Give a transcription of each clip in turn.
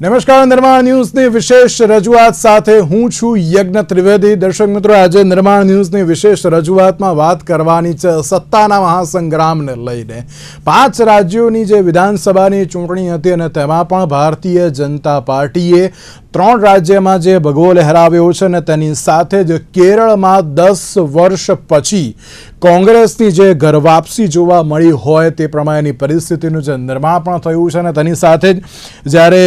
નમસ્કાર, નિર્માણ ન્યૂઝની વિશેષ રજૂઆત સાથે હું છું યજ્ઞ ત્રિવેદી। દર્શક મિત્રો, આજે નિર્માણ ન્યૂઝની વિશેષ રજૂઆતમાં વાત કરવાની છે સત્તાના મહાસંગ્રામને લઈને। 5 રાજ્યોની જે વિધાનસભાની ચૂંટણી હતી અને તેમાં પણ ભારતીય જનતા પાર્ટીએ 3 રાજ્યમાં જે ભગવો લહેરાવ્યો છે અને તેની સાથે જ કેરળમાં 10 વર્ષ પછી કોંગ્રેસની જે ઘર વાપસી જોવા મળી હોય તે પ્રમાણેની પરિસ્થિતિનું જે નિર્માણ પણ થયું છે અને તેની સાથે જ જ્યારે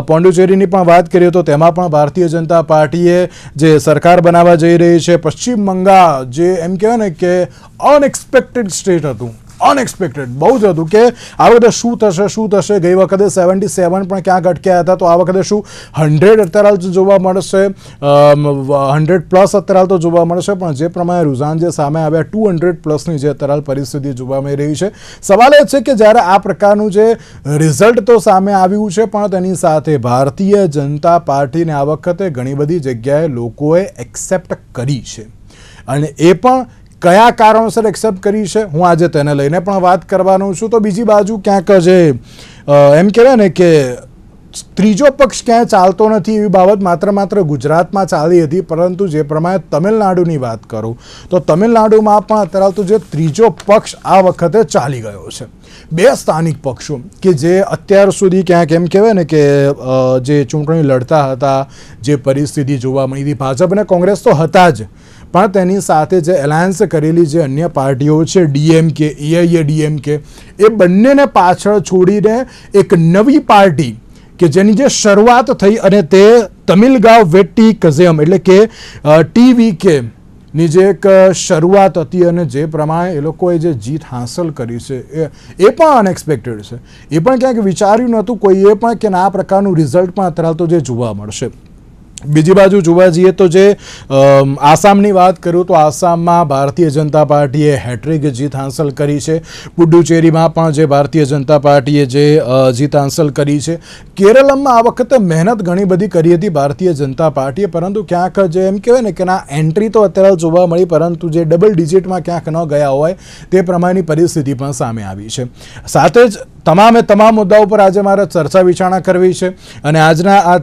પોંડિચેરીની પણ વાત કરીએ તો તેમાં પણ ભારતીય જનતા પાર્ટીએ જે સરકાર બનાવવા જઈ રહી છે। પશ્ચિમ બંગાળ જે એમ કહેવાય ને કે અનએક્સપેક્ટેડ સ્ટેટ હતું, અનએક્સપેક્ટેડ બહુ જ હતું કે આ વખતે શું થશે। ગઈ વખતે 77 પણ ક્યાંક અટક્યા હતા, તો આ વખતે શું 100 અત્યારે જોવા મળશે, 100 પ્લસ અત્યારે તો જોવા મળશે। પણ જે પ્રમાણે રૂઝાન જે સામે આવ્યા 200 પ્લસની જે અત્યારે પરિસ્થિતિ જોવા મળી રહી છે। સવાલ એ છે કે જ્યારે આ પ્રકારનું જે રિઝલ્ટ તો સામે આવ્યું છે પણ તેની સાથે ભારતીય જનતા પાર્ટીને આ વખતે ઘણી બધી જગ્યાએ લોકોએ એક્સેપ્ટ કરી છે અને એ પણ કયા કારણોસર એક્સેપ્ટ કરી છે હું આજે તેને લઈને પણ વાત કરવાનો છું। તો બીજી બાજુ ક્યાંક જે એમ કહેવાય ને કે ત્રીજો પક્ષ ક્યાંય ચાલતો નથી એવી બાબત માત્ર ગુજરાતમાં ચાલી હતી, પરંતુ જે પ્રમાણે તમિલનાડુની વાત કરું તો તમિલનાડુમાં પણ અત્યારે તો જે ત્રીજો પક્ષ આ વખતે ચાલી ગયો છે। 2 સ્થાનિક પક્ષો કે જે અત્યાર સુધી ક્યાંક એમ કહેવાય ને કે જે ચૂંટણી લડતા હતા, જે પરિસ્થિતિ જોવા મળી હતી, ભાજપ અને કોંગ્રેસ તો હતા જ, પણ તેની સાથે જે એલાયન્સ કરેલી જે અન્ય પાર્ટીઓ છે ડીએમકે, એઆઈએડીએમકે, એ બંનેને પાછળ છોડીને એક નવી પાર્ટી કે જેની જે શરૂઆત થઈ અને તે તમિલગાંવ વેટ્ટી કઝયમ એટલે કે ટીવીકે ની જે એક શરૂઆત હતી અને જે પ્રમાણે એ લોકોએ જે જીત હાંસલ કરી છે એ પણ અનએક્સપેક્ટેડ છે। એ પણ ક્યાંક વિચાર્યું નહોતું કોઈએ પણ કે આ પ્રકારનું રિઝલ્ટ પણ અત્યારે તો જે જોવા મળશે। બીજી બાજુ જોવા જઈએ તો જે આસામની વાત કરું તો આસામમાં ભારતીય જનતા પાર્ટીએ હેટ્રિક જીત હાંસલ કરી છે। પુડુચેરીમાં પણ જે ભારતીય જનતા પાર્ટીએ જે જીત હાંસલ કરી છે। કેરળમાં આ વખતે મહેનત ઘણી બધી કરી હતી ભારતીય જનતા પાર્ટીએ, પરંતુ ક્યાંક જે એમ કહેવાય ને કે ના એન્ટ્રી તો અત્યારે જોવા મળી, પરંતુ જે ડબલ ડિજિટમાં ક્યાંક ન ગયા હોય તે પ્રમાણેની પરિસ્થિતિ પણ સામે આવી છે। સાથે જ તમામ મુદ્દાઓ પર આજે મારે ચર્ચા વિચારણા કરવી છે અને આજના આ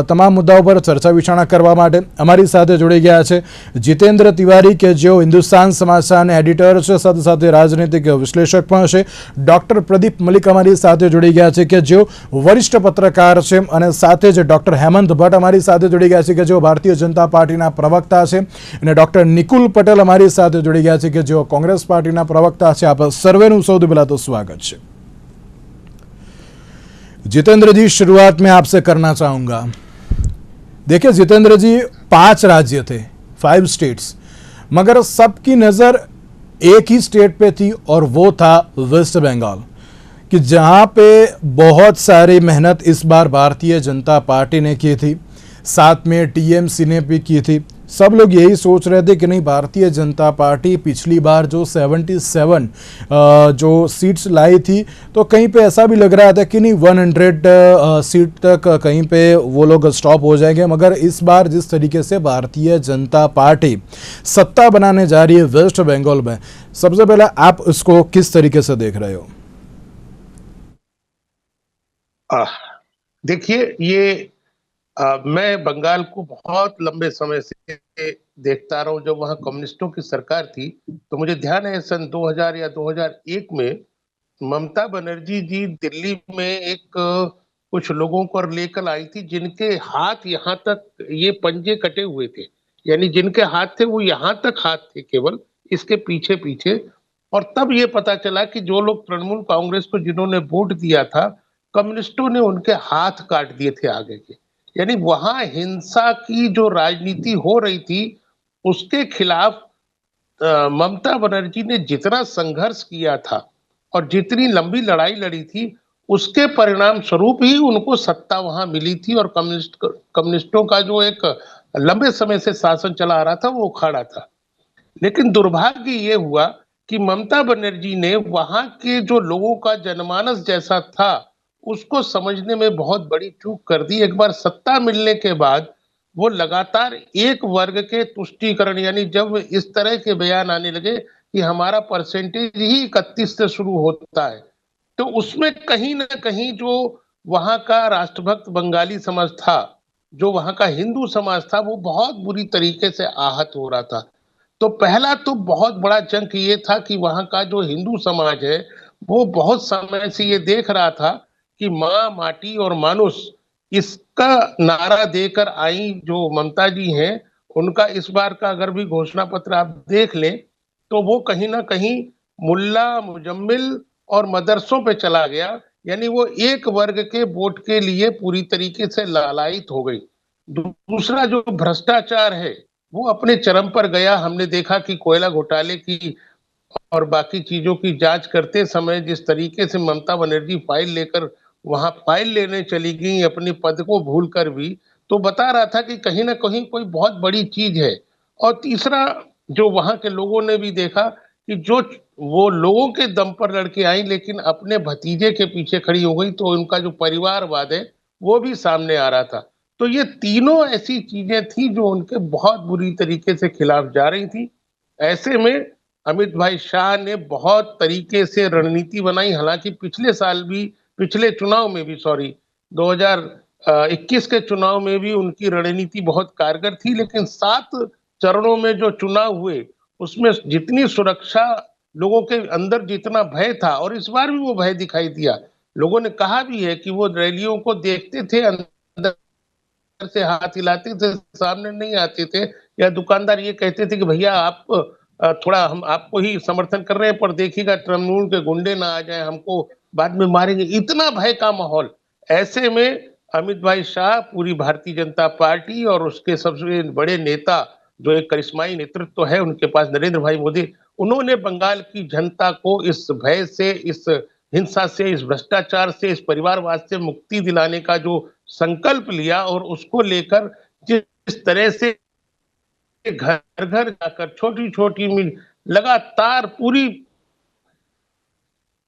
તમામ મુદ્દાઓ પર ચર્ચા વિચારણા કરવા માટે અમારી સાથે જોડી ગયા છે જીતેન્દ્ર તિવારી કે જેઓ હિન્દુસ્તાન સમાચારના એડિટર છે, સાથે સાથે રાજનૈતિક વિશ્લેષક પણ છે। ડૉક્ટર પ્રદીપ મલિક અમારી સાથે જોડી ગયા છે કે જેઓ વરિષ્ઠ પત્રકાર છે અને સાથે જ ડૉક્ટર હેમંત ભટ્ટ અમારી સાથે જોડી ગયા છે કે જેઓ ભારતીય જનતા પાર્ટીના પ્રવક્તા છે અને ડૉક્ટર નિકુલ પટેલ અમારી સાથે જોડી ગયા છે કે જેઓ કોંગ્રેસ પાર્ટીના પ્રવક્તા છે। આપ સર્વેનું સૌથી પહેલાં તો સ્વાગત છે। जितेंद्र जी, शुरुआत में आपसे करना चाहूंगा। देखिए जितेंद्र जी, 5 राज्य थे, 5 स्टेट्स, मगर सबकी नज़र एक ही स्टेट पे थी और वो था वेस्ट बंगाल, कि जहाँ पे बहुत सारी मेहनत इस बार भारतीय जनता पार्टी ने की थी, साथ में टीएमसी ने भी की थी। सब लोग यही सोच रहे थे कि नहीं, भारतीय जनता पार्टी पिछली बार जो 77 जो सीट्स लाई थी तो कहीं पे ऐसा भी लग रहा था कि नहीं 100 सीट तक कहीं पे वो लोग स्टॉप हो जाएंगे, मगर इस बार जिस तरीके से भारतीय जनता पार्टी सत्ता बनाने जा रही है वेस्ट बंगाल में, सबसे पहले आप इसको किस तरीके से देख रहे हो? देखिए, ये मैं बंगाल को बहुत लंबे समय से देखता रहा हूं। जब वहां कम्युनिस्टों की सरकार थी तो मुझे ध्यान है सन 2000 या 2001 में ममता बनर्जी जी दिल्ली में एक कुछ लोगों को लेकर आई थी जिनके हाथ यहाँ तक, ये पंजे कटे हुए थे, यानी जिनके हाथ थे वो यहाँ तक हाथ थे केवल, इसके पीछे पीछे। और तब ये पता चला कि जो लोग तृणमूल कांग्रेस को जिन्होंने वोट दिया था, कम्युनिस्टों ने उनके हाथ काट दिए थे आगे के। यानी वहां हिंसा की जो राजनीति हो रही थी उसके खिलाफ ममता बनर्जी ने जितना संघर्ष किया था और जितनी लंबी लड़ाई लड़ी थी, उसके परिणाम स्वरूप ही उनको सत्ता वहां मिली थी और कम्युनिस्टों का जो एक लंबे समय से शासन चला आ रहा था वो उखाड़ा था। लेकिन दुर्भाग्य ये हुआ कि ममता बनर्जी ने वहां के जो लोगों का जनमानस जैसा था उसको समझने में बहुत बड़ी चूक कर दी। एक बार सत्ता मिलने के बाद वो लगातार एक वर्ग के तुष्टीकरण, यानी जब इस तरह के बयान आने लगे कि हमारा परसेंटेज ही 31 से शुरू होता है, तो उसमें कहीं ना कहीं जो वहां का राष्ट्रभक्त बंगाली समाज था, जो वहां का हिंदू समाज था, वो बहुत बुरी तरीके से आहत हो रहा था। तो पहला तो बहुत बड़ा जंग ये था कि वहां का जो हिंदू समाज है, वो बहुत समय से ये देख रहा था कि माँ, माटी और मानुष, इसका नारा देकर आई जो ममता जी हैं, उनका इस बार का अगर भी घोषणा पत्र आप देख लें, तो वो कहीं न कहीं मुल्ला, मुजम्मिल और मदरसों पे चला गया। यानी वो एक वर्ग के वोट के लिए पूरी तरीके से लालायित हो गई। दूसरा जो भ्रष्टाचार है, वो अपने चरम पर गया। हमने देखा कि कोयला घोटाले की और बाकी चीज़ों की जाँच करते समय जिस तरीके से ममता बनर्जी फ़ाइल लेकर वहाँ फ़ाइल लेने चली गईं अपने पद को भूलकर भी, तो बता रहा था कि कहीं न कहीं कोई बहुत बड़ी चीज़ है। और तीसरा जो वहाँ के लोगों ने भी देखा कि जो वो लोगों के दम पर लड़के आई लेकिन अपने भतीजे के पीछे खड़ी हो गई, तो उनका जो परिवारवाद है, वो भी सामने आ रहा था। तो ये तीनों ऐसी चीज़ें थी जो उनके बहुत बुरी तरीके से खिलाफ जा रही थी। ऐसे में अमित भाई शाह ने बहुत तरीके से रणनीति बनाई। हालाँकि पिछले साल भी, पिछले चुनाव में भी, सॉरी, 2021 के चुनाव में भी उनकी रणनीति बहुत कारगर थी, लेकिन 7 चरणों में जो चुनाव हुए, उसमें जितनी सुरक्षा, लोगों के अंदर जितना भय था, और इस बार भी वो भय दिखाई दिया। लोगों ने कहा भी है कि वो रैलियों को देखते थे, अंदर से हाथ हिलाते थे, सामने नहीं आते थे, या दुकानदार ये कहते थे कि भैया आप थोड़ा हम आपको ही समर्थन कर रहे हैं, पर देखिएगा तृणमूल के गुंडे ना आ जाएँ, हमको बाद में मारेंगे। इतना भय का माहौल। ऐसे में अमित भाई शाह, पूरी भारतीय जनता पार्टी और उसके सबसे बड़े नेता, जो एक करिश्माई नेतृत्व है उनके पास, नरेंद्र भाई मोदी, उन्होंने बंगाल की जनता को इस भय से, इस हिंसा से, इस भ्रष्टाचार से, इस परिवारवाद से मुक्ति दिलाने का जो संकल्प लिया, और उसको लेकर जिस तरह से घर-घर जाकर छोटी-छोटी लगातार पूरी,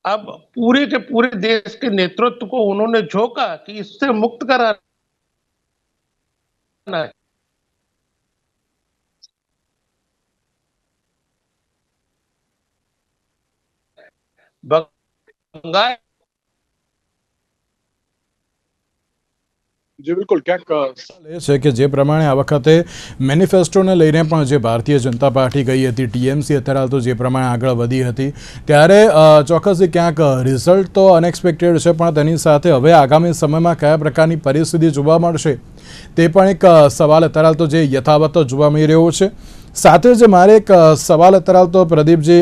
अब पूरे के पूरे देश के नेतृत्व को उन्होंने झोंका कि इससे मुक्त कराना है। बंगाल जी बिल्कुल क्या એ છે કે જે પ્રમાણે આ વખતે મેનિફેસ્ટોને લઈને પણ જે ભારતીય જનતા પાર્ટી ગઈ હતી, ટીએમસી અત્યારે હાલ તો જે પ્રમાણે આગળ વધી હતી, ત્યારે ચોક્કસથી ક્યાંક રિઝલ્ટ તો અનએક્સપેક્ટેડ છે, પણ તેની સાથે હવે આગામી સમયમાં કયા પ્રકારની પરિસ્થિતિ જોવા મળશે તે પણ એક સવાલ અત્યારે હાલ તો જે યથાવત જોવા મળી રહ્યો છે. સાથે જ મારે એક સવાલ અત્યારે હાલ તો પ્રદીપજી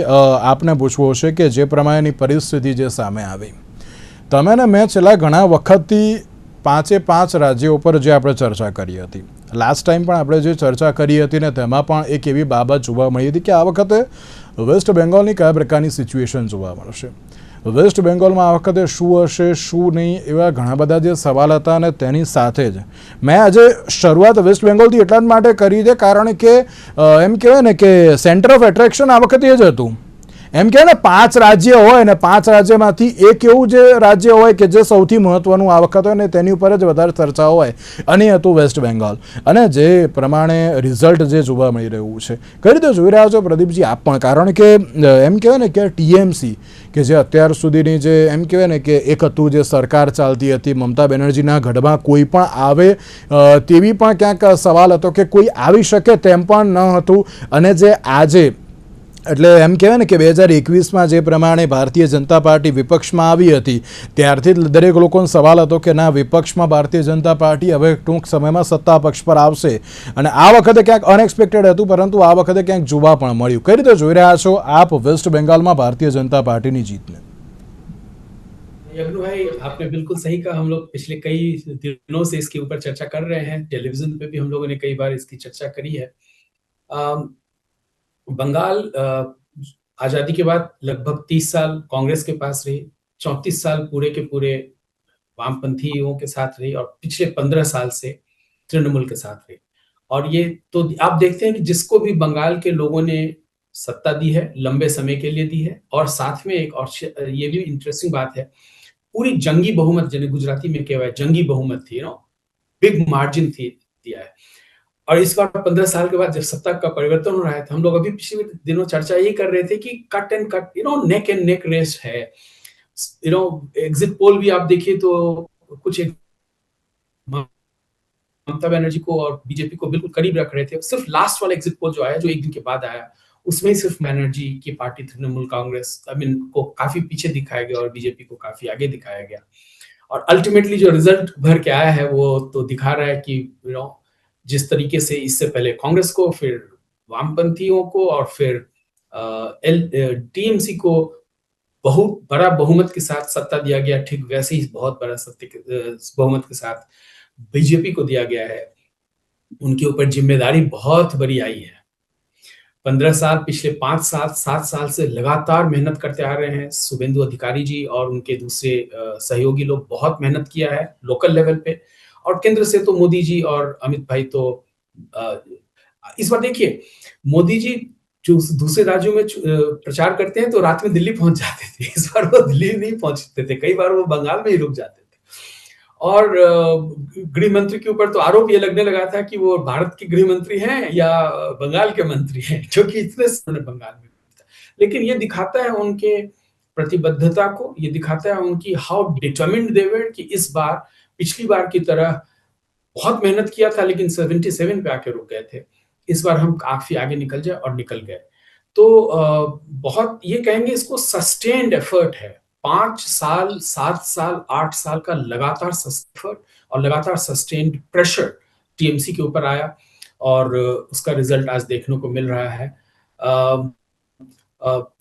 આપને પૂછવો છે કે જે પ્રમાણેની પરિસ્થિતિ જે સામે આવી, તમે ને મેં છેલ્લા ઘણા વખતથી 5 રાજ્યો ઉપર જે આપણે ચર્ચા કરી હતી, લાસ્ટ ટાઈમ પણ આપણે જે ચર્ચા કરી હતી ને તેમાં પણ એક એવી બાબત જોવા મળી હતી કે આ વખતે વેસ્ટ બેંગોલની કયા પ્રકારની સિચ્યુએશન જોવા મળશે, વેસ્ટ બેંગોલમાં આ વખતે શું હશે શું નહીં, એવા ઘણા બધા જે સવાલ હતા. અને તેની સાથે જ મેં આજે શરૂઆત વેસ્ટ બેંગોલથી એટલા જ માટે કરી છે કારણ કે એમ કહેવાય ને કે સેન્ટર ઓફ એટ્રેક્શન આ વખતે એ જ હતું. એમ કહે ને 5 રાજ્ય હોય ને 5 રાજ્યમાંથી એક એવું જે રાજ્ય હોય કે જે સૌથી મહત્ત્વનું આ વખત હોય ને તેની ઉપર જ વધારે ચર્ચા હોય, અને એ હતું વેસ્ટ બેંગોલ. અને જે પ્રમાણે રિઝલ્ટ જે જોવા મળી રહ્યું છે, કઈ રીતે જોઈ રહ્યા છો પ્રદીપજી આપ પણ? કારણ કે એમ કહેવાય ને કે ટીએમસી કે જે અત્યાર સુધીની જે એમ કહેવાય ને કે એક હતું જે સરકાર ચાલતી હતી, મમતા બેનર્જીના ગઢમાં કોઈ પણ આવે તેવી પણ ક્યાંક સવાલ હતો કે કોઈ આવી શકે તેમ પણ ન હતું. અને જે આજે એટલે એમ કહેવાય ને કે 2021માં જે પ્રમાણે ભારતીય જનતા પાર્ટી વિપક્ષમાં આવી હતી, ત્યારથી જ દરેક લોકોનો સવાલ હતો કે ના, વિપક્ષમાં ભારતીય જનતા પાર્ટી હવે ટૂંક સમયમાં સત્તા પક્ષ પર આવશે. અને આ વખતે ક્યાંક અનએક્સપેક્ટેડ હતું, પરંતુ આ વખતે ક્યાંક જોવા પણ મળ્યું. કઈ રીતે જોઈ રહ્યા છો આપ વેસ્ટ બેંગાલમાં ભારતીય जनता पार्टी ની जीतने? यज्ञ भाई, आपने बिल्कुल सही कहा. हम लोग पिछले कई दिनों से इसके ऊपर चर्चा कर रहे हैं. टेलीविजन पे भी हम लोगों ने कई बार इसकी चर्चा करी है. बंगाल आजादी के बाद लगभग 30 साल कांग्रेस के पास रही, 34 साल पूरे के पूरे वामपंथियों के साथ रही, और पिछले 15 साल से तृणमूल के साथ रही. और ये तो आप देखते हैं कि जिसको भी बंगाल के लोगों ने सत्ता दी है, लंबे समय के लिए दी है. और साथ में एक और ये भी इंटरेस्टिंग बात है, पूरी जंगी बहुमत, जिन्हें गुजराती में कहवा है जंगी बहुमत थी, बिग मार्जिन थी, दिया है. और इस बार 15 साल के बाद जब सत्ता का परिवर्तन हो रहा है, तो हम लोग अभी पिछले दिनों चर्चा ये कर रहे थे कि cut and cut, neck and neck race है. एग्जिट पोल भी आप देखिए तो कुछ एक ममता बनर्जी को और बीजेपी को बिल्कुल करीब रख रहे थे। सिर्फ लास्ट वाला एग्जिट पोल जो आया, जो एक दिन के बाद आया, उसमें ही सिर्फ बनर्जी की पार्टी तृणमूल कांग्रेस को काफी पीछे दिखाया गया और बीजेपी को काफी आगे दिखाया गया। और अल्टीमेटली जो रिजल्ट भर के आया है वो तो दिखा रहा है कि जिस तरीके से इससे पहले कांग्रेस को, फिर वामपंथियों को और फिर टीएमसी को बहुत बड़ा बहुमत के साथ सत्ता दिया गया, ठीक वैसे ही बहुत बड़ा बहुमत के साथ बीजेपी को दिया गया है। उनके ऊपर जिम्मेदारी बहुत बड़ी आई है। 15 साल, पिछले 5 साल 7 साल से लगातार मेहनत करते आ रहे हैं शुभेंदु अधिकारी जी और उनके दूसरे सहयोगी लोग। बहुत मेहनत किया है लोकल लेवल पे, और केंद्र से तो मोदी जी और अमित भाई तो इस बार देखिए, मोदी जी जो दूसरे राज्यों में प्रचार करते हैं तो रात में दिल्ली पहुंच जाते थे। इस बार वो दिल्ली नहीं पहुंचते थे, कई बार वो बंगाल में ही रुक जाते थे। और गृह मंत्री के ऊपर तो आरोप ये लगने लगा था कि वो भारत के गृह मंत्री हैं या बंगाल के मंत्री हैं, क्योंकि इतने समय बंगाल में। लेकिन ये दिखाता है उनके प्रतिबद्धता को, ये दिखाता है उनकी हाउ डिटरमिन्ड दे वर कि इस बार पिछली बार की तरह बहुत मेहनत किया था लेकिन 77 पे आके रुक गए थे। इस बार हम काफी आगे निकल जाए, और निकल गए। तो बहुत ये कहेंगे इसको सस्टेन्ड एफर्ट है। 5 साल 7 साल 8 साल का लगातार एफर्ट और लगातार सस्टेन्ड प्रेशर टीएमसी के ऊपर आया, और उसका रिजल्ट आज देखने को मिल रहा है।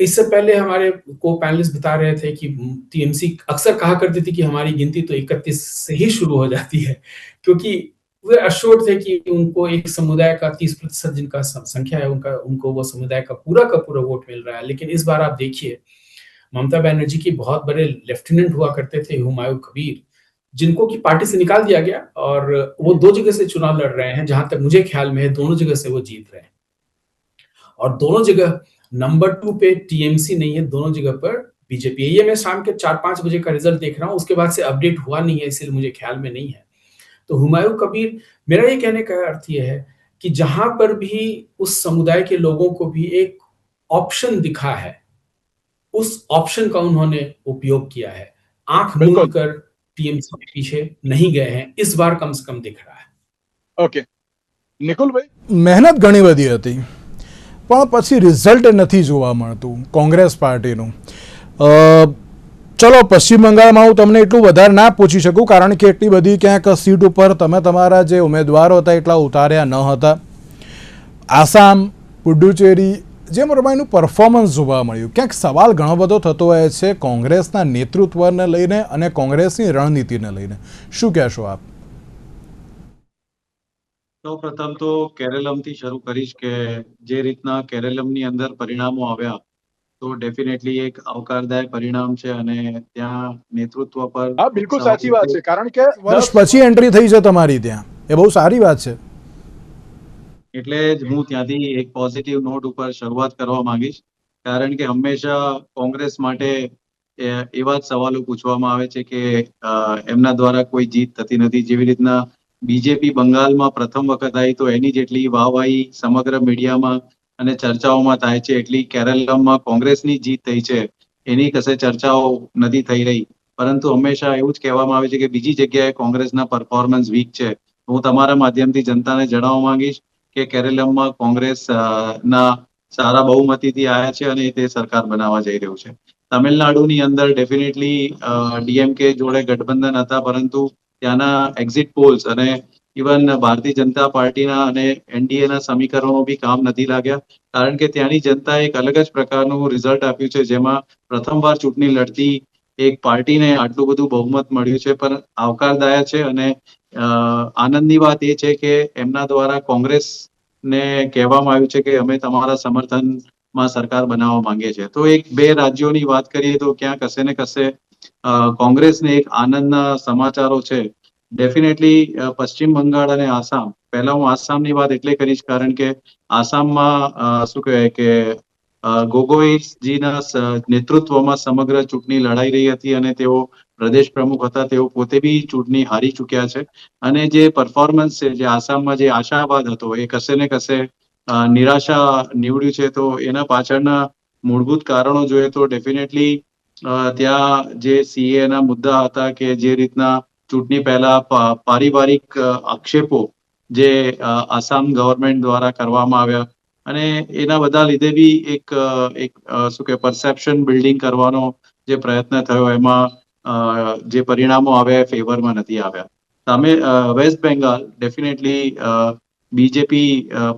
इससे पहले हमारे को पैनलिस्ट बता रहे थे कि टीएमसी अक्सर कहा करती थी कि हमारी गिनती तो 31 से ही शुरू हो जाती है, क्योंकि वे अश्योर्ड थे कि उनको एक समुदाय का 30% जिनका संख्या है उनको वो समुदाय का पूरा वोट मिल रहा है। लेकिन इस बार आप देखिए, ममता बनर्जी की बहुत बड़े लेफ्टिनेंट हुआ करते थे हुमायूं कबीर, जिनको की पार्टी से निकाल दिया गया, और वो 2 जगह से चुनाव लड़ रहे हैं। जहां तक मुझे ख्याल में है दोनों जगह से वो जीत रहे हैं, और दोनों जगह नंबर 2 पे टीएमसी नहीं है, दोनों जगह पर बीजेपी है। ये मैं शाम के 4-5 बजे का रिजल्ट देख रहा हूँ, उसके बाद से अपडेट हुआ नहीं है, इसलिए मुझे ख्याल में नहीं है। तो हुमायूं कबीर, मेरा ये कहने का अर्थ ये है कि जहां पर भी उस समुदाय के लोगों को भी एक ऑप्शन दिखा है, उस ऑप्शन का उन्होंने उपयोग किया है। आंख मूंद कर टीएमसी के पीछे नहीं गए हैं, इस बार कम से कम दिख रहा है। ओके નિકુલ ભાઈ, મહેનત ઘણી બધી હતી પણ પછી રિઝલ્ટ નથી જોવા મળતું કોંગ્રેસ પાર્ટીનું। ચલો પશ્ચિમ બંગાળમાં હું તમને એટલું વધારે ના પૂછી શકું, કારણ કે એટલી બધી ક્યાંક સીટ ઉપર તમે તમારા જે ઉમેદવારો હતા એટલા ઉતાર્યા ન હતા। આસામ, પુડુચેરી જે પ્રમાણેનું પરફોર્મન્સ જોવા મળ્યું, ક્યાંક સવાલ ઘણો બધો થતો હોય છે કોંગ્રેસના નેતૃત્વને લઈને અને કોંગ્રેસની રણનીતિને લઈને। શું કહેશો આપ? સૌ પ્રથમ તો કેરલમથી શરૂ કરીશ કે જે રીતના કેરલમની અંદર પરિણામો આવ્યા તો ડેફિનેટલી એક આવકારદાયક પરિણામ છે, અને ત્યાં નેતૃત્વ પર હા, બિલકુલ સાચી વાત છે, કારણ કે વર્ષ પછી એન્ટ્રી થઈ છે તમારી ત્યાં, એ બહુ સારી વાત છે। એટલે જ હું ત્યાંથી એક પોઝિટિવ નોટ ઉપર શરૂઆત કરવા માંગીશ, કારણ કે હંમેશા કોંગ્રેસ માટે એવા જ સવાલો પૂછવામાં આવે છે કે એમના દ્વારા કોઈ જીત થતી નથી। જેવી રીતના બીજેપી બંગાળમાં પ્રથમ વખત આવી તો એની જેટલી વાહવાહી સમગ્ર મીડિયામાં અને ચર્ચાઓમાં થાય છે, એટલી કેરલમાં કોંગ્રેસની જીત થઈ છે એની કશે ચર્ચાઓ નથી થઈ રહી। પરંતુ હંમેશા એવું જ કહેવામાં આવે છે કે બીજી જગ્યાએ કોંગ્રેસના પરફોર્મન્સ વીક છે। હું તમારા માધ્યમથી જનતાને જણાવવા માંગીશ કે કેરલમાં કોંગ્રેસ ના સારા બહુમતીથી આવ્યા છે અને તે સરકાર બનાવવા જઈ રહ્યું છે। તમિલનાડુની અંદર ડેફિનેટલી ડીએમકે જોડે ગઠબંધન હતા, પરંતુ ત્યાંના એક્ઝિટ પોલ્સ અને ઇવન ભારતીય જનતા પાર્ટીના અને એનડીએના સમીકરણો બી કામ નથી લાગ્યા, કારણ કે ત્યાંની જનતાએ એક અલગ જ પ્રકારનું રિઝલ્ટ આપ્યું છે, જેમાં પ્રથમવાર ચૂંટણી લડતી એક પાર્ટીને આટલું બધું બહુમત મળ્યું છે। પણ આવકારદાયક છે, અને આનંદની વાત એ છે કે એમના દ્વારા કોંગ્રેસને કહેવામાં આવ્યું છે કે અમે તમારા સમર્થનમાં સરકાર બનાવવા માંગીએ છીએ। તો એક બે રાજ્યોની વાત કરીએ તો ક્યાં કશે ને કશે કોંગ્રેસને એક આનંદના સમાચારો છે। ડેફિનેટલી પશ્ચિમ બંગાળ અને આસામ, પહેલા હું આસામની વાત એટલે કરીશ કારણ કે આસામમાં શું કહેવાય કે ગોગોઈજીના નેતૃત્વમાં સમગ્ર ચૂંટણી લડાઈ રહી હતી અને તેઓ પ્રદેશ પ્રમુખ હતા, તેઓ પોતે બી ચૂંટણી હારી ચૂક્યા છે। અને જે પરફોર્મન્સ છે, જે આસામમાં જે આશાવાદ હતો એ કશે ને કશે નિરાશા નીવડ્યું છે। તો એના પાછળના મૂળભૂત કારણો જોઈએ તો ડેફિનેટલી ત્યાં જે સીએ ના મુદ્દા હતા કે જે રીતના ચૂંટણી પહેલા પારિવારિક આક્ષેપો જે આસામ ગવર્મેન્ટ દ્વારા કરવામાં આવ્યા અને એના બધા લીધે બી એક શું કે પરસેપ્શન બિલ્ડિંગ કરવાનો જે પ્રયત્ન થયો એમાં જે પરિણામો આવ્યા એ ફેવરમાં નથી આવ્યા. સામે વેસ્ટ બેંગાલ ડેફિનેટલી બીજેપી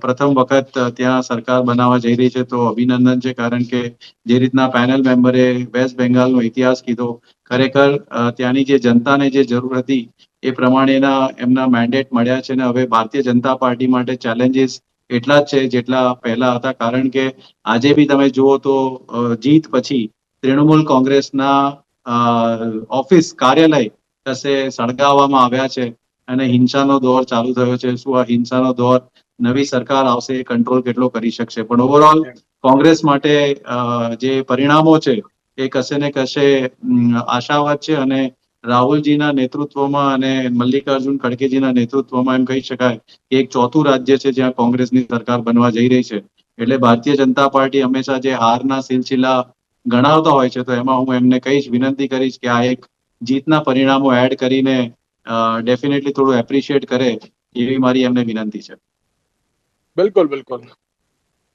પ્રથમ વખત ત્યાં સરકાર બનાવવા જઈ રહી છે તો અભિનંદન છે, કારણ કે જે રીતના પેનલ મેમ્બરે વેસ્ટ બેંગાલનો ઇતિહાસ કીધો, ખરેખર ત્યાંની જે જનતાને જે જરૂર હતી એ પ્રમાણેના એમના મેન્ડેટ મળ્યા છે. અને હવે ભારતીય જનતા પાર્ટી માટે ચેલેન્જીસ એટલા જ છે જેટલા પહેલા હતા, કારણ કે આજે બી તમે જુઓ તો જીત પછી તૃણમૂલ કોંગ્રેસના ઓફિસ કાર્યાલય કસે સળગાવવામાં આવ્યા છે અને હિંસાનો દોર ચાલુ થયો છે. શું આ હિંસાનો દોર નવી સરકાર આવશે એ કંટ્રોલ કેટલો કરી શકશે? પણ ઓવરઓલ કોંગ્રેસ માટે જે પરિણામો છે એ કશે ને કશે આશાવાદ છે અને રાહુલજીના નેતૃત્વમાં અને મલ્લિકાર્જુન ખડગેજીના નેતૃત્વમાં એમ કહી શકાય કે એક ચોથું રાજ્ય છે જ્યાં કોંગ્રેસની સરકાર બનવા જઈ રહી છે. એટલે ભારતીય જનતા પાર્ટી હંમેશા જે હારના સિલસિલા ગણાવતા હોય છે તો એમાં હું એમને કહીશ, વિનંતી કરીશ કે આ એક જીતના પરિણામો એડ કરીને ડેફિનેટલી થોડું એપ્રિશિએટ કરે એવી મારી એમને વિનંતી છે. બિલકુલ બિલકુલ.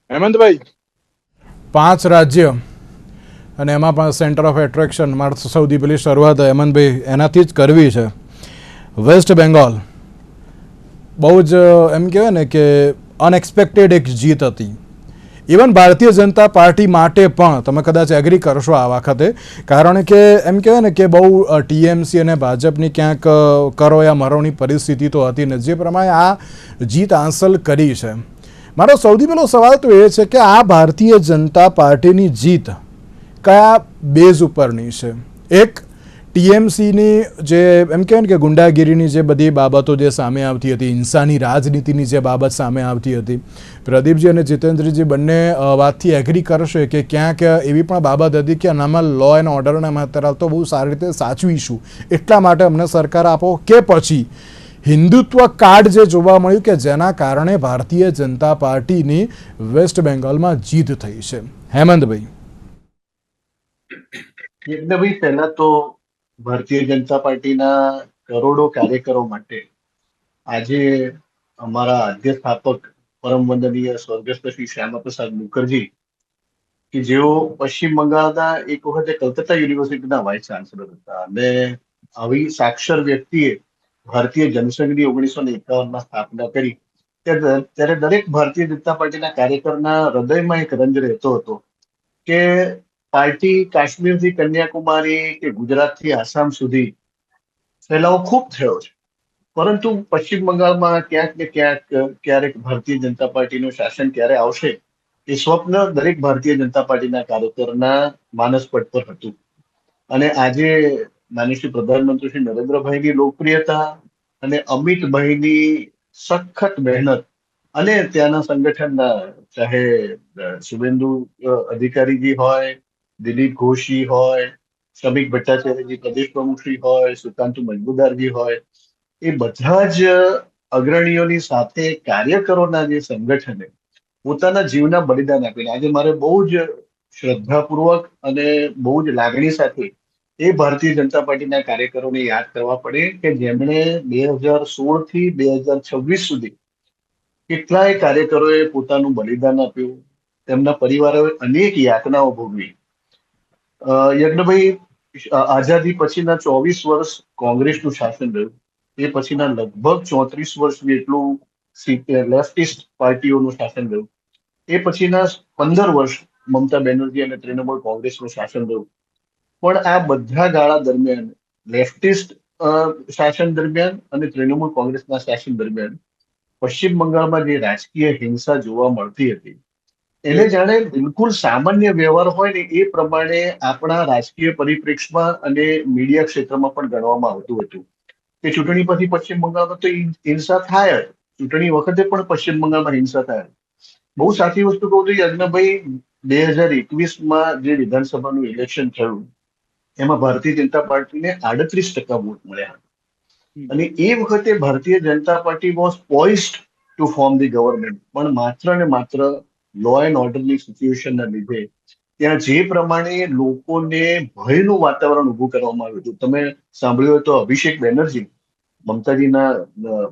હેમંતભાઈ, 5 રાજ્ય અને એમાં પણ સેન્ટર ઓફ એટ્રેક્શન, મારે સૌથી પહેલી શરૂઆત હેમંતભાઈ એનાથી જ કરવી છે. વેસ્ટ બેંગાલ બહુ જ એમ કહેવાય ને કે અનએક્સપેક્ટેડ એક જીત હતી. ઇવન ભારતીય જનતા પાર્ટી માટે પણ, તમે કદાચ એગ્રી કરશો આ વખતે, કારણ કે એમ કહેવાય ને કે બહુ ટીએમસી અને ભાજપની ક્યાંક કરો યા મરોની પરિસ્થિતિ તો હતી ને, જે પ્રમાણે આ જીત હાંસલ કરી છે. મારો સૌથી પહેલો સવાલ તો એ છે કે આ ભારતીય જનતા પાર્ટીની જીત કયા બેઝ ઉપરની છે? એક ટીએમસીની જે એમ કહેવાય ને કે ગુંડાગીરીની જે બધી બાબતો જે સામે આવતી હતી, હિંસાની રાજનીતિની જે બાબત સામે આવતી હતી, પ્રદીપજી અને જીતેન્દ્રજી બંને વાતથી એગ્રી કરશે કે ક્યાંક એવી પણ બાબત હતી કે આનામાં લો એન્ડ ઓર્ડરના માત્ર તો બહુ સારી રીતે સાચવીશું એટલા માટે અમને સરકાર આપો, કે પછી હિન્દુત્વ કાર્ડ જે જોવા મળ્યું કે જેના કારણે ભારતીય જનતા પાર્ટીની વેસ્ટ બેંગાલમાં જીત થઈ છે? હેમંતભાઈ. ભાઈ, પહેલા તો ભારતીય જનતા પાર્ટીના કરોડો કાર્યકરો માટે આજે અમારા આદ્ય સ્થાપક પરમ વંદનીય સ્વર્ગસ્થ શ્રી શ્યામા પ્રસાદ મુખર્જી, કે જેઓ પશ્ચિમ બંગાળના એક વખતે કલકત્તા યુનિવર્સિટીના વાઇસ ચાન્સલર હતા, અને આવી સાક્ષર વ્યક્તિએ ભારતીય જનસંઘની 1951માં સ્થાપના કરી, ત્યારે દરેક ભારતીય જનતા પાર્ટીના કાર્યકરના હૃદયમાં એક રંજ રહેતો હતો કે પાર્ટી કાશ્મીરથી કન્યાકુમારી કે ગુજરાતથી આસામ સુધી ફેલાવો ખૂબ થયો છે, પરંતુ પશ્ચિમ બંગાળમાં ક્યાંક ને ક્યાંક ક્યારેક ભારતીય જનતા પાર્ટીનું શાસન ક્યારે આવશે એ સ્વપ્ન દરેક ભારતીય જનતા પાર્ટીના કાર્યકરના માનસપટ પર હતું. અને આજે માનનીય શ્રી પ્રધાનમંત્રી શ્રી નરેન્દ્રભાઈની લોકપ્રિયતા અને અમિતભાઈની સખત મહેનત અને ત્યાંના સંગઠનના, ચાહે શુભેન્દુ અધિકારીજી હોય, દિલીપ ઘોષી હોય, શ્રમિક ભટ્ટાચાર્યજી પ્રદેશ પ્રમુખશ્રી હોય, સુકાંતુ મજમુદારજી હોય, એ બધા જ અગ્રણીઓની સાથે કાર્યકરોના જે સંગઠને પોતાના જીવના બલિદાન આપીને, આજે મારે બહુ જ શ્રદ્ધાપૂર્વક અને બહુ જ લાગણી સાથે એ ભારતીય જનતા પાર્ટીના કાર્યકરોને યાદ કરવા પડે કે જેમણે 2016 થી 2026 સુધી કેટલાય કાર્યકરોએ પોતાનું બલિદાન આપ્યું, તેમના પરિવારોએ અનેક યાતનાઓ ભોગવી. યજ્ઞભાઈ, આઝાદી પછીના 24 વર્ષ કોંગ્રેસનું શાસન રહ્યું, એ પછીના લગભગ 34 વર્ષ જેટલું લેફ્ટિસ્ટ પાર્ટીઓનું શાસન રહ્યું, એ પછીના 15 વર્ષ મમતા બેનર્જી અને તૃણમૂલ કોંગ્રેસનું શાસન રહ્યું. પણ આ બધા ગાળા દરમિયાન, લેફ્ટિસ્ટ શાસન દરમિયાન અને તૃણમૂલ કોંગ્રેસના શાસન દરમિયાન પશ્ચિમ બંગાળમાં જે રાજકીય હિંસા જોવા મળતી હતી એને જાણે બિલકુલ સામાન્ય વ્યવહાર હોય ને એ પ્રમાણે આપણા રાજકીય પરિપ્રેક્ષમાં અને મીડિયા ક્ષેત્રમાં પણ ગણવામાં આવતું હતું કે ચૂંટણી પછી પશ્ચિમ બંગાળમાં તો હિંસા થાય જ, ચૂંટણી વખતે પણ પશ્ચિમ બંગાળમાં હિંસા થાય. બહુ સાચી વસ્તુ કહું તો યજ્ઞભાઈ, 2021માં જે વિધાનસભાનું ઇલેક્શન થયું એમાં ભારતીય જનતા પાર્ટીને 38% વોટ મળ્યા અને એ વખતે Bharatiya Janata Party was poised to form the government, પણ માત્ર ને માત્ર લો એન્ડ ઓર્ડરની સિચ્યુએશનના લીધે ત્યાં જે પ્રમાણે લોકોને ભયનું વાતાવરણ ઊભું કરવામાં આવ્યું હતું, તમે સાંભળ્યું હોય તો અભિષેક બેનર્જી, મમતાજીના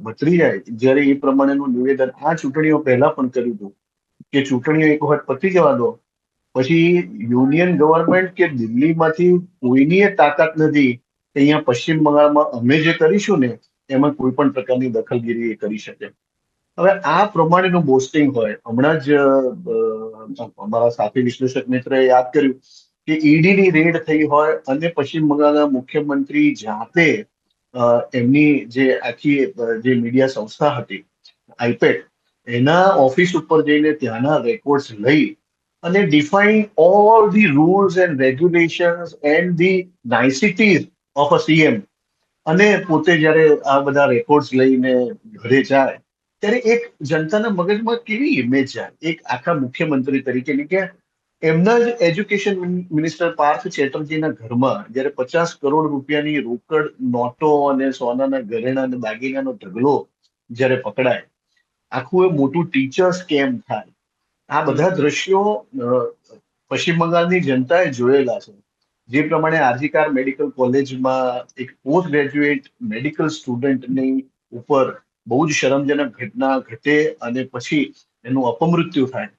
ભત્રીજાએ જ્યારે એ પ્રમાણેનું નિવેદન આ ચૂંટણીઓ પહેલા પણ કર્યું હતું કે ચૂંટણીઓ એક વખત પતી જવા દો, પછી યુનિયન ગવર્મેન્ટ કે દિલ્હીમાંથી કોઈની તાકાત નથી કે અહીંયા પશ્ચિમ બંગાળમાં અમે જે કરીશું ને એમાં કોઈ પણ પ્રકારની દખલગીરી એ કરી શકે. હવે આ પ્રમાણેનું બોસ્ટિંગ હોય, હમણાં જ અમારા સાથી વિશ્લેષક મિત્રએ યાદ કર્યું કે ઈડીની રેડ થઈ હોય અને પશ્ચિમ બંગાળના મુખ્યમંત્રી જાતે એમની જે આખી જે મીડિયા સંસ્થા હતી આઈપેક, એના ઓફિસ ઉપર જઈને ત્યાંના રેકોર્ડ્સ લઈ અને define all the rules and regulations and the niceties of a CM, અને પોતે જ્યારે આ બધા રેકોર્ડ્સ લઈને ઘરે જાય ત્યારે એક જનતાના મગજમાં કેવી ઇમેજ જાય એક આખા મુખ્યમંત્રી તરીકેની કે એમના જ એજ્યુકેશન મિનિસ્ટર પાર્થ ચેટર્જીના ઘરમાં જ્યારે 50 કરોડ રૂપિયાની રોકડ નોટો અને સોનાના ઘરેણા અને દાગીનાનો ઢગલો જ્યારે પકડાય, આખું એ મોટું ટીચર સ્કેમ થાય, આ બધા દ્રશ્યો પશ્ચિમ બંગાળની જનતાએ જોયેલા છે. જે પ્રમાણે આરજીકાર મેડિકલ કોલેજમાં એક પોસ્ટ ગ્રેજ્યુએટ મેડિકલ સ્ટુડન્ટની ઉપર બહુ જ શરમજનક ઘટના ઘટે અને પછી એનું અપમૃત્યુ થાય,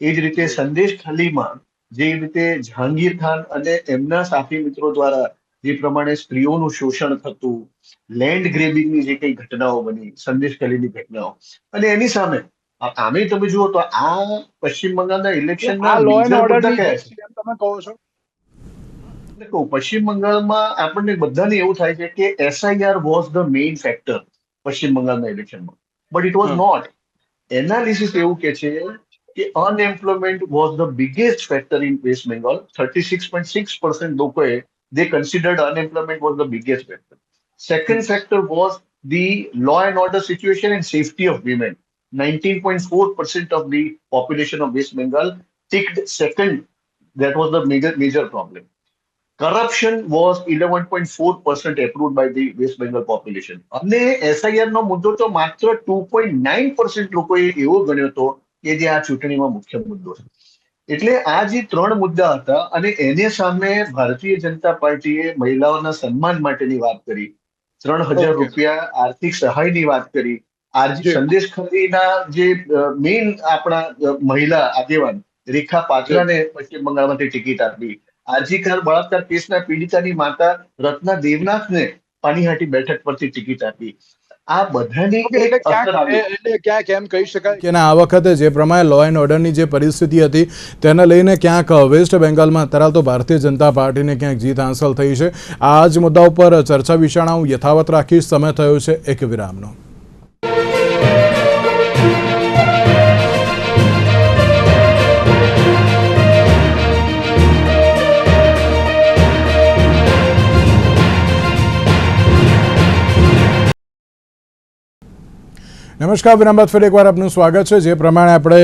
એ જ રીતે સંદેશ ખાલીમાં જે રીતે જહાંગીર ખાન અને એમના સાથી મિત્રો દ્વારા જે પ્રમાણે સ્ત્રીઓનું શોષણ થતું, લેન્ડ ગ્રેબિંગની જે કઈ ઘટનાઓ બની, સંદેશ ખાલીની ઘટનાઓ, અને એની સામે આમે તમે જુઓ તો આ પશ્ચિમ બંગાળના ઇલેક્શનના લો એન્ડ major ઓર્ડર મુદ્દા કયા છે? તમે કહો છો પશ્ચિમ બંગાળમાં આપણને બધાને એવું થાય છે કે SIR was the main factor પશ્ચિમ બંગાળના ઇલેક્શનમાં, but it was not. Analysis એવું કે છે કે unemployment was the biggest factor in West Bengal. 36.6% લોકોએ they considered unemployment was the biggest factor. Second factor was the law and order situation and safety of women. 19.4% of the population of West Bengal ticked second. That was the major problem. Corruption was 11.4% approved by the West Bengal population. અને SIR નો મુદ્દો તો માત્ર 2.9% લોકોએ એવો ગણ્યો હતો કે જે આ ચૂંટણીમાં મુખ્ય મુદ્દો છે. એટલે આ જે ત્રણ મુદ્દા હતા અને એને સામે ભારતીય જનતા પાર્ટીએ મહિલાઓના સન્માન માટેની વાત કરી, 3,000 રૂપિયા આર્થિક સહાયની વાત કરી, સંદેશ ખાલીના જે મેઇન આપણા મહિલા આગેવાન રેખા પાત્રાને પશ્ચિમ બંગાળમાંથી ટિકિટ આપી, આરજીકર બળાત્કાર કેસના પીડિતાની માતા રત્ના દેવનાથને પાનીહાટી બેઠક પરથી ટિકિટ આપી. આ બધાની એક અસર આવી. એટલે ક્યાંક એમ કહી શકાય કે આ વખતે જે પ્રમાણે લો એન્ડ ઓર્ડરની જે પરિસ્થિતિ હતી તેને લઈને ક્યાંક વેસ્ટ બેંગાલમાં અત્યારે તો ભારતીય જનતા પાર્ટીને ક્યાંક જીત હાંસલ થઈ છે. આ જ મુદ્દા ઉપર ચર્ચા વિચારણા હું યથાવત રાખીશ. સમય થયો છે એક વિરામનો. નમસ્કાર, વિરામ બાદ ફરી એકવાર આપનું સ્વાગત છે. જે પ્રમાણે આપણે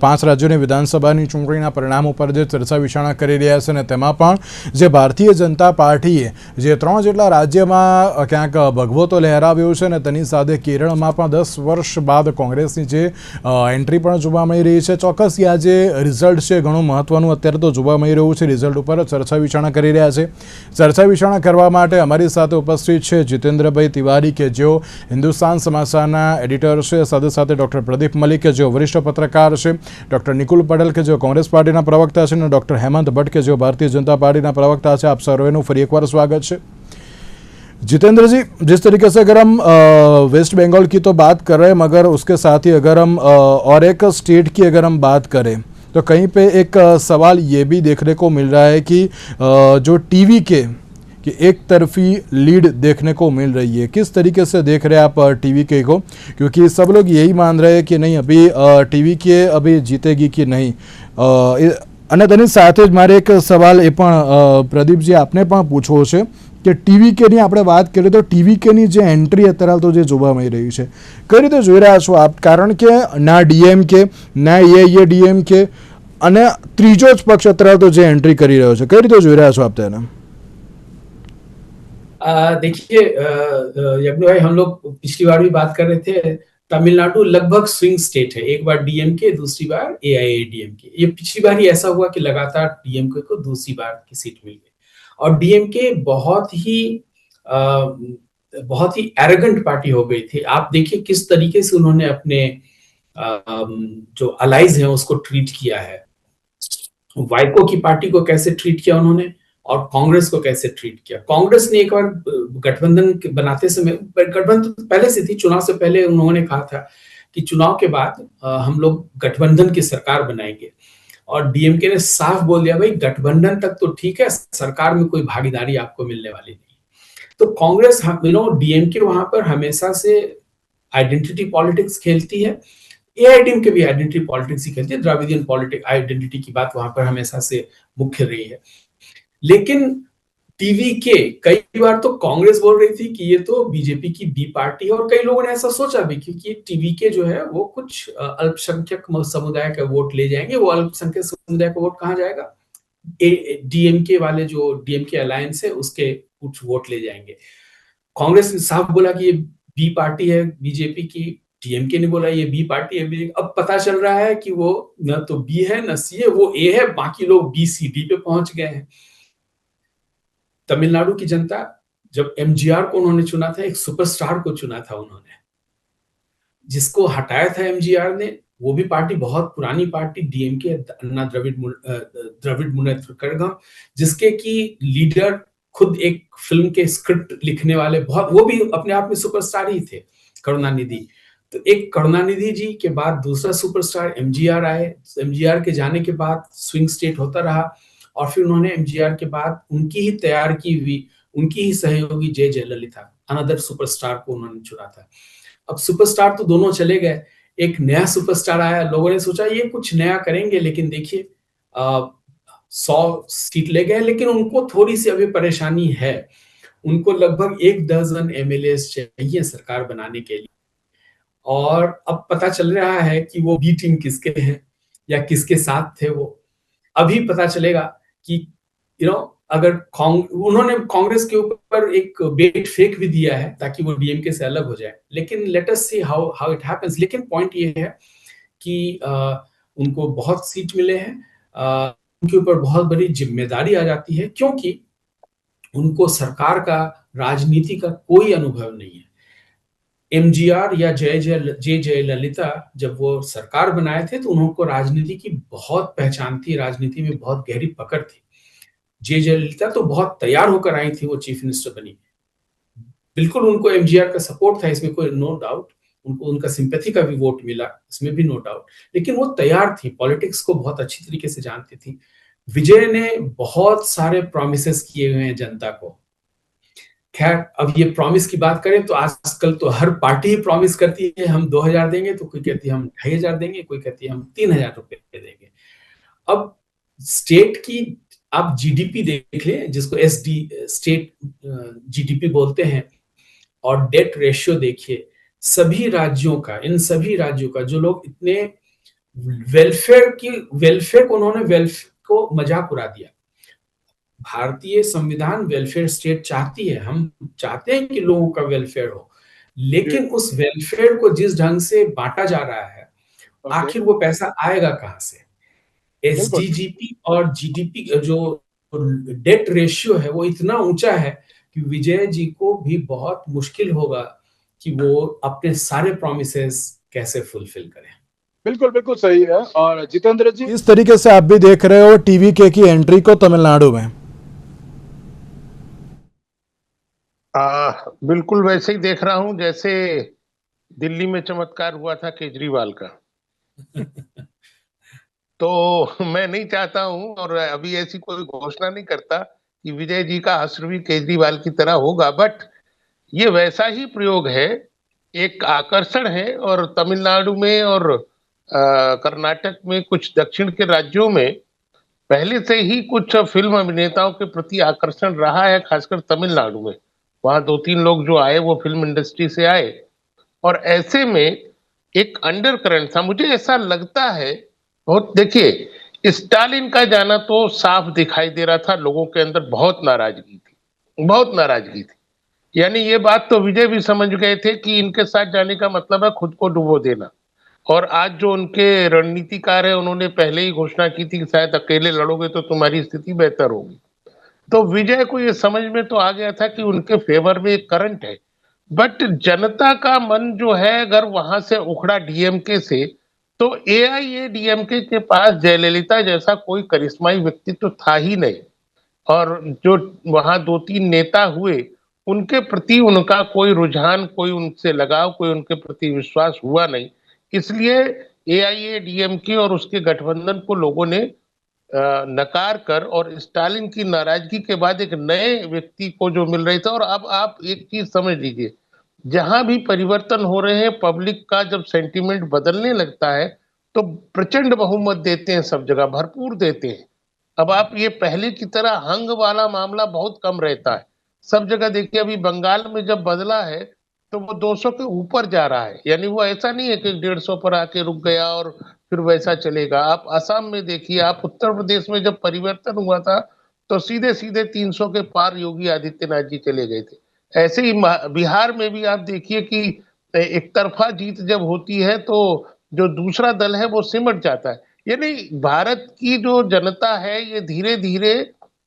5 રાજ્યોની વિધાનસભાની ચૂંટણીના પરિણામ ઉપર જે ચર્ચા વિચારણા કરી રહ્યા છે અને તેમાં પણ જે ભારતીય જનતા પાર્ટીએ જે 3 જેટલા રાજ્યમાં ક્યાંક ભગવો તો લહેરાવ્યો છે અને તેની સાથે કેરળમાં પણ 10 વર્ષ બાદ કોંગ્રેસની જે એન્ટ્રી પણ જોવા મળી રહી છે. ચોક્કસ આ જે રિઝલ્ટ છે ઘણું મહત્વનું અત્યારે તો જોવા મળી રહ્યું છે. રિઝલ્ટ ઉપર ચર્ચા વિચારણા કરી રહ્યા છે. ચર્ચા વિચારણા કરવા માટે અમારી સાથે ઉપસ્થિત છે જીતેન્દ્રભાઈ તિવારી કે જેઓ હિન્દુસ્તાન સમાચારના એડિટર છે, સાથે સાથે ડૉક્ટર પ્રદીપ મલિક કે જેઓ વરિષ્ઠ પત્રકાર છે, ડૉક્ટર નિકુલ પટેલ કે જેઓ કોંગ્રેસ પાર્ટીના પ્રવક્તા છે અને ડૉક્ટર હેમંત ભટ્ટ કે જેઓ ભારતીय जनता पार्टी ना प्रवक्ता है. आप सर्वेનું ફરી એકવાર સ્વાગત છે. जितेंद्र जी, जिस तरीके से अगर हम वेस्ट बंगाल की तो बात कर रहे हैं मगर उसके साथ ही अगर हम और एक स्टेट की अगर हम बात करें तो कहीं पे एक सवाल ये भी देखने को मिल रहा है कि जो टीवी के कि एक तरफी लीड देखने को मिल रही है. किस तरीके से देख रहे हैं आप टीवी के को? क्योंकि सब लोग यही मान रहे हैं कि नहीं अभी टीवी के अभी जीतेगी कि नहीं. અને તેની સાથે જ મારે એક સવાલ એ પણ પ્રદીપજી આપને પણ પૂછવો છે કે ટીવી કેની આપણે વાત કરીએ તો ટીવી કેની જે એન્ટ્રી અત્યારે તો જે જોવા મળી રહી છે કઈ રીતે જોઈ રહ્યા છો આપ? કારણ કે ના ડીએમકે ના એઆઈએડીએમકે અને ત્રીજો જ પક્ષ અત્યારે તો જે એન્ટ્રી કરી રહ્યો છે, કઈ રીતે જોઈ રહ્યા છો આપ તેને? देखिए यज्ञ भाई, हम लोग पिछली बार भी बात कर रहे थे तमिलनाडु लगभग स्विंग स्टेट है, एक बार डीएमके, दूसरी बार एआईएडीएमके। ये पिछली बार ही ऐसा हुआ कि लगातार डीएमके को दूसरी बार की सीट मिल गई। और डीएमके बहुत ही एरोगेंट पार्टी हो गई थी। आप देखिए किस तरीके से उन्होंने अपने जो अलाइज हैं उसको ट्रीट किया है। वाइको की पार्टी को कैसे ट्रीट किया उन्होंने, और कांग्रेस को कैसे ट्रीट किया। कांग्रेस ने एक बार गठबंधन बनाते समय, गठबंधन तो पहले से थी, चुनाव से पहले उन्होंने कहा था कि चुनाव के बाद हम लोग गठबंधन की सरकार बनाएंगे। और डीएमके ने साफ बोल दिया, भाई गठबंधन तक तो ठीक है, सरकार में कोई भागीदारी आपको मिलने वाली नहीं। तो कांग्रेस डीएमके वहां पर हमेशा से आइडेंटिटी पॉलिटिक्स खेलती है, एआईडीएमके भी आइडेंटिटी पॉलिटिक्स ही खेलती है। द्रविडियन पॉलिटिक्स आइडेंटिटी की बात वहां पर हमेशा से मुख्य रही है। लेकिन टीवी के कई बार तो कांग्रेस बोल रही थी कि ये तो बीजेपी की बी पार्टी है, और कई लोगों ने ऐसा सोचा भी क्योंकि टीवी के जो है वो कुछ अल्पसंख्यक समुदाय का वोट ले जाएंगे। वो अल्पसंख्यक समुदाय का वोट कहाँ जाएगा, डीएमके वाले जो डीएमके अलायंस है उसके कुछ वोट ले जाएंगे। कांग्रेस ने साफ बोला कि ये बी पार्टी है बीजेपी की, डीएमके ने बोला ये बी पार्टी है। अब पता चल रहा है कि वो न तो बी है न सी है, वो ए है, बाकी लोग बी सी डी पे पहुंच गए हैं। तमिलनाडु की जनता जब एमजीआर को उन्होंने चुना था, एक सुपरस्टार को चुना था उन्होंने, जिसको हटाया था एमजीआर ने, वो भी पार्टी बहुत पुरानी पार्टी डीएमके, अन्ना द्रविड़ मुनेत्र कड़गम, जिसके की लीडर खुद एक फिल्म के स्क्रिप्ट लिखने वाले बहुत, वो भी अपने आप में सुपरस्टार ही थे, करुणानिधि। तो एक करुणानिधि जी के बाद दूसरा सुपरस्टार एमजीआर आए। एमजीआर के जाने के बाद स्विंग स्टेट होता रहा, और फिर उन्होंने एमजीआर के बाद उनकी ही तैयार की हुई, उनकी ही सहयोगी जे जयललिता, अनदर सुपरस्टार को उन्होंने चुना था। अब सुपरस्टार तो दोनों चले गए, एक नया सुपरस्टार आया। लोगों ने सोचा ये कुछ नया करेंगे, लेकिन देखिए 100 सीट ले गए, लेकिन उनको थोड़ी सी अभी परेशानी है। उनको लगभग 1 दर्जन एमएलए चाहिए सरकार बनाने के लिए, और अब पता चल रहा है कि वो बी टीम किसके हैं या किसके साथ थे। वो अभी पता चलेगा कि अगर उन्होंने कांग्रेस के ऊपर एक बेट फेक भी दिया है ताकि वो डीएमके से अलग हो जाए, लेकिन let us see how it happens. लेकिन पॉइंट ये है कि उनको बहुत सीट मिले हैं, उनके ऊपर बहुत बड़ी जिम्मेदारी आ जाती है, क्योंकि उनको सरकार का, राजनीति का कोई अनुभव नहीं है। एमजीआर या जे जयललिता जब वो सरकार बनाए थे तो उनको राजनीति की बहुत पहचान थी, राजनीति में बहुत गहरी पकड़ थी। जे जयललिता तो बहुत तैयार होकर आई थी, वो चीफ मिनिस्टर बनी, बिल्कुल उनको एमजीआर का सपोर्ट था, इसमें कोई नो डाउट। उनको उनका सिंपैथी का भी वोट मिला, इसमें भी नो डाउट। लेकिन वो तैयार थी, पॉलिटिक्स को बहुत अच्छी तरीके से जानती थी। विजय ने बहुत सारे प्रॉमिसेस किए हुए हैं जनता को। खैर, अब ये प्रॉमिस की बात करें तो आजकल तो हर पार्टी ही प्रॉमिस करती है हम 2000 देंगे, तो कोई कहती है हम 2500 देंगे, कोई कहती है हम 3000 रुपए देंगे। अब स्टेट की आप जीडीपी देख लें, जिसको एसडी स्टेट जीडीपी बोलते हैं, और डेट रेशियो देखिए सभी राज्यों का, इन सभी राज्यों का, जो लोग इतने वेलफेयर को उन्होंने वेलफेयर को मजाक उड़ा दिया। भारतीय संविधान वेलफेयर स्टेट चाहती है, हम चाहते हैं कि लोगों का वेलफेयर हो, लेकिन उस वेलफेयर को जिस ढंग से बांटा जा रहा है, आखिर वो पैसा आएगा कहां से? एसडीजीपी और जीडीपी जो डेट रेशियो है वो इतना ऊंचा है कि विजय जी को भी बहुत मुश्किल होगा कि वो अपने सारे प्रॉमिसेस कैसे फुलफिल करें। बिल्कुल बिल्कुल सही है। और जितेंद्र जी, इस तरीके से आप भी देख रहे हो टीवीके की एंट्री को तमिलनाडु में? बिल्कुल वैसे ही देख रहा हूं जैसे दिल्ली में चमत्कार हुआ था केजरीवाल का। तो मैं नहीं चाहता हूं, और अभी ऐसी कोई घोषणा नहीं करता कि विजय जी का हश्र भी केजरीवाल की तरह होगा, बट ये वैसा ही प्रयोग है, एक आकर्षण है। और तमिलनाडु में और कर्नाटक में, कुछ दक्षिण के राज्यों में पहले से ही कुछ फिल्म अभिनेताओं के प्रति आकर्षण रहा है, खासकर तमिलनाडु में। वहां 2-3 लोग जो आए वो फिल्म इंडस्ट्री से आए, और ऐसे में एक अंडर करंट था। मुझे ऐसा लगता है, बहुत देखिए स्टालिन का जाना तो साफ दिखाई दे रहा था, लोगों के अंदर बहुत नाराजगी थी, बहुत नाराजगी थी। यानी ये बात तो विजय भी समझ गए थे कि इनके साथ जाने का मतलब है खुद को डुबो देना। और आज जो उनके रणनीतिकार है, उन्होंने पहले ही घोषणा की थी कि शायद अकेले लड़ोगे तो तुम्हारी स्थिति बेहतर होगी। तो विजय को ये समझ में तो आ गया था कि उनके फेवर में एक करंट है, बट जनता का मन जो है अगर वहां से उखड़ा डीएमके से, तो एआईएडीएमके के पास जयललिता जैसा कोई करिश्माई व्यक्तित्व तो था ही नहीं। और जो वहां 2-3 नेता हुए, उनके प्रति उनका कोई रुझान, कोई उनसे लगाव, कोई उनके प्रति विश्वास हुआ नहीं। इसलिए एआईएडीएमके और उसके गठबंधन को लोगों ने नकार कर, और स्टालिन की नाराजगी के बाद एक नए व्यक्ति को जो मिल रही था। और अब आप एक चीज समझ लीजिए, जहां भी परिवर्तन हो रहे हैं, पब्लिक का जब सेंटीमेंट बदलने लगता है, तो प्रचंड बहुमत देते हैं, सब जगह भरपूर देते हैं। अब आप ये पहले की तरह हंग वाला मामला बहुत कम रहता है। सब जगह देखिए, अभी बंगाल में जब बदला है तो वो 200 के ऊपर जा रहा है। यानी वो ऐसा नहीं है कि 150 पर आके रुक गया और फिर वैसा चलेगा। आप असम में देखिए, आप उत्तर प्रदेश में जब परिवर्तन हुआ था तो सीधे सीधे 300 के पार योगी आदित्यनाथ जी चले गए थे। ऐसे ही बिहार में भी आप देखिए कि एक तरफा जीत जब होती है तो जो दूसरा दल है वो सिमट जाता है। यानी भारत की जो जनता है, ये धीरे धीरे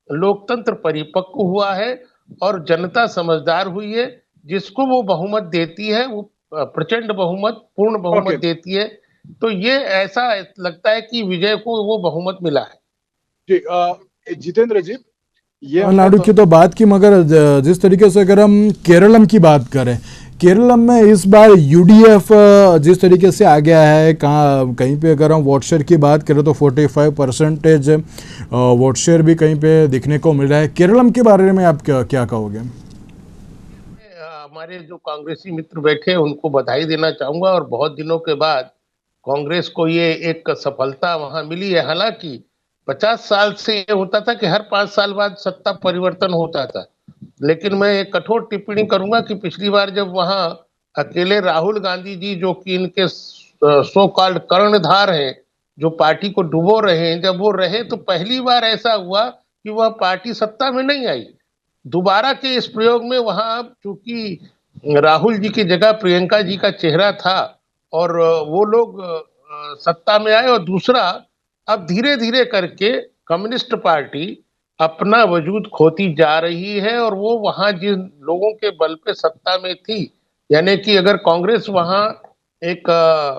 लोकतंत्र परिपक्व हुआ है और जनता समझदार हुई है। जिसको वो बहुमत देती है, वो प्रचंड बहुमत, पूर्ण बहुमत Okay. देती है। तो ये ऐसा लगता है कि विजय को वो बहुमत मिला है। जी जितेंद्र जी, ये तमिलनाडु की तो बात की, मगर जिस तरीके से अगर हम केरलम की बात करें, केरलम में इस बार यूडीएफ जिस तरीके से आ गया है, कहीं पे अगर हम वोट शेयर की बात करें तो 45% वोट शेयर भी कहीं पे दिखने को मिल रहा है। केरलम के बारे में आप क्या कहोगे? हमारे जो कांग्रेसी मित्र बैठे हैं, उनको बधाई देना चाहूंगा। और बहुत दिनों के बाद कांग्रेस को ये एक सफलता वहां मिली है। हालांकि 50 साल से ये होता था कि हर 5 साल बाद सत्ता परिवर्तन होता था, लेकिन मैं एक कठोर टिप्पणी करूंगा कि पिछली बार जब वहां अकेले राहुल गांधी जी, जो कि इनके सो कॉल्ड कर्णधार हैं, जो पार्टी को डुबो रहे हैं, जब वो रहे तो पहली बार ऐसा हुआ कि वह पार्टी सत्ता में नहीं आई। दोबारा के इस प्रयोग में वहां चूंकि राहुल जी की जगह प्रियंका जी का चेहरा था और वो लोग सत्ता में आए। और दूसरा, अब धीरे धीरे करके कम्युनिस्ट पार्टी अपना वजूद खोती जा रही है और वो वहां जिन लोगों के बल पे सत्ता में थी, यानी कि अगर कांग्रेस वहां एक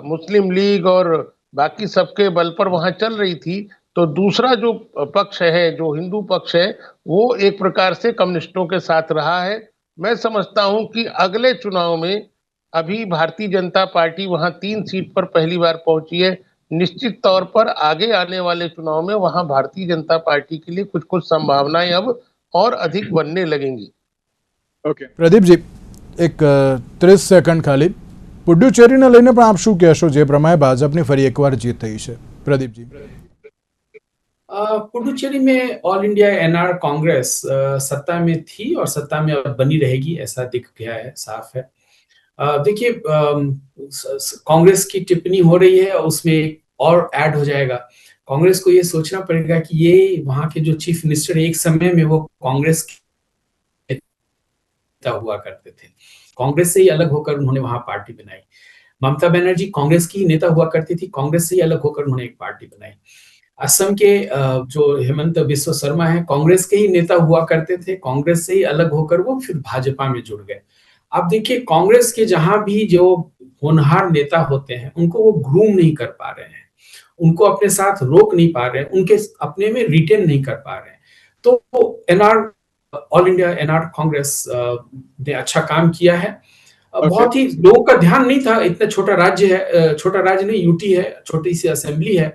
मुस्लिम लीग और बाकी सबके बल पर वहां चल रही थी, तो दूसरा जो पक्ष है, जो हिंदू पक्ष है, वो एक प्रकार से कम्युनिस्टों के साथ रहा है। मैं समझता हूं कि अगले चुनाव में अभी भारतीय जनता पार्टी वहां 3 सीट पर पहली बार पहुंची है। निश्चित तौर पर आगे आने वाले चुनाव में वहां भारतीय जनता पार्टी के लिए कुछ कुछ संभावनाएं अब और अधिक बनने लगेंगी। ओके પ્રદીપ જી, એક 30 સેકન્ડ ખાલી. પુડુચેરીને લઈને પણ આપ શું કહેશો, જે પ્રમાણે ભાજપની ફરી એકવાર જીત થઈ છે? પ્રદીપજી. पुडुचेरी में ऑल इंडिया एनआर कांग्रेस सत्ता में थी और सत्ता में अब बनी रहेगी, ऐसा दिख गया है, साफ है। देखिए, कांग्रेस की टिप्पणी हो रही है, उसमें और ऐड हो जाएगा। कांग्रेस को ये सोचना पड़ेगा कि ये वहां के जो चीफ मिनिस्टर एक समय में वो कांग्रेस के नेता हुआ करते थे, कांग्रेस से ही अलग होकर उन्होंने वहां पार्टी बनाई। ममता बनर्जी कांग्रेस की नेता हुआ करती थी, कांग्रेस से ही अलग होकर उन्होंने एक पार्टी बनाई। असम के जो हेमंत बिस्वा शर्मा है, कांग्रेस के ही नेता हुआ करते थे, कांग्रेस से ही अलग होकर वो फिर भाजपा में जुड़ गए। आप देखिए, कांग्रेस के जहां भी जो होनहार नेता होते हैं, उनको वो ग्रूम नहीं कर पा रहे हैं, उनको अपने साथ रोक नहीं पा रहे हैं, उनके अपने में रिटेन नहीं कर पा रहे हैं। तो NR, all India NR Congress ने अच्छा काम किया है। बहुत ही लोगों का ध्यान नहीं था, इतना छोटा राज्य है, छोटा राज्य नहीं, यूटी है, छोटी सी असेंबली है,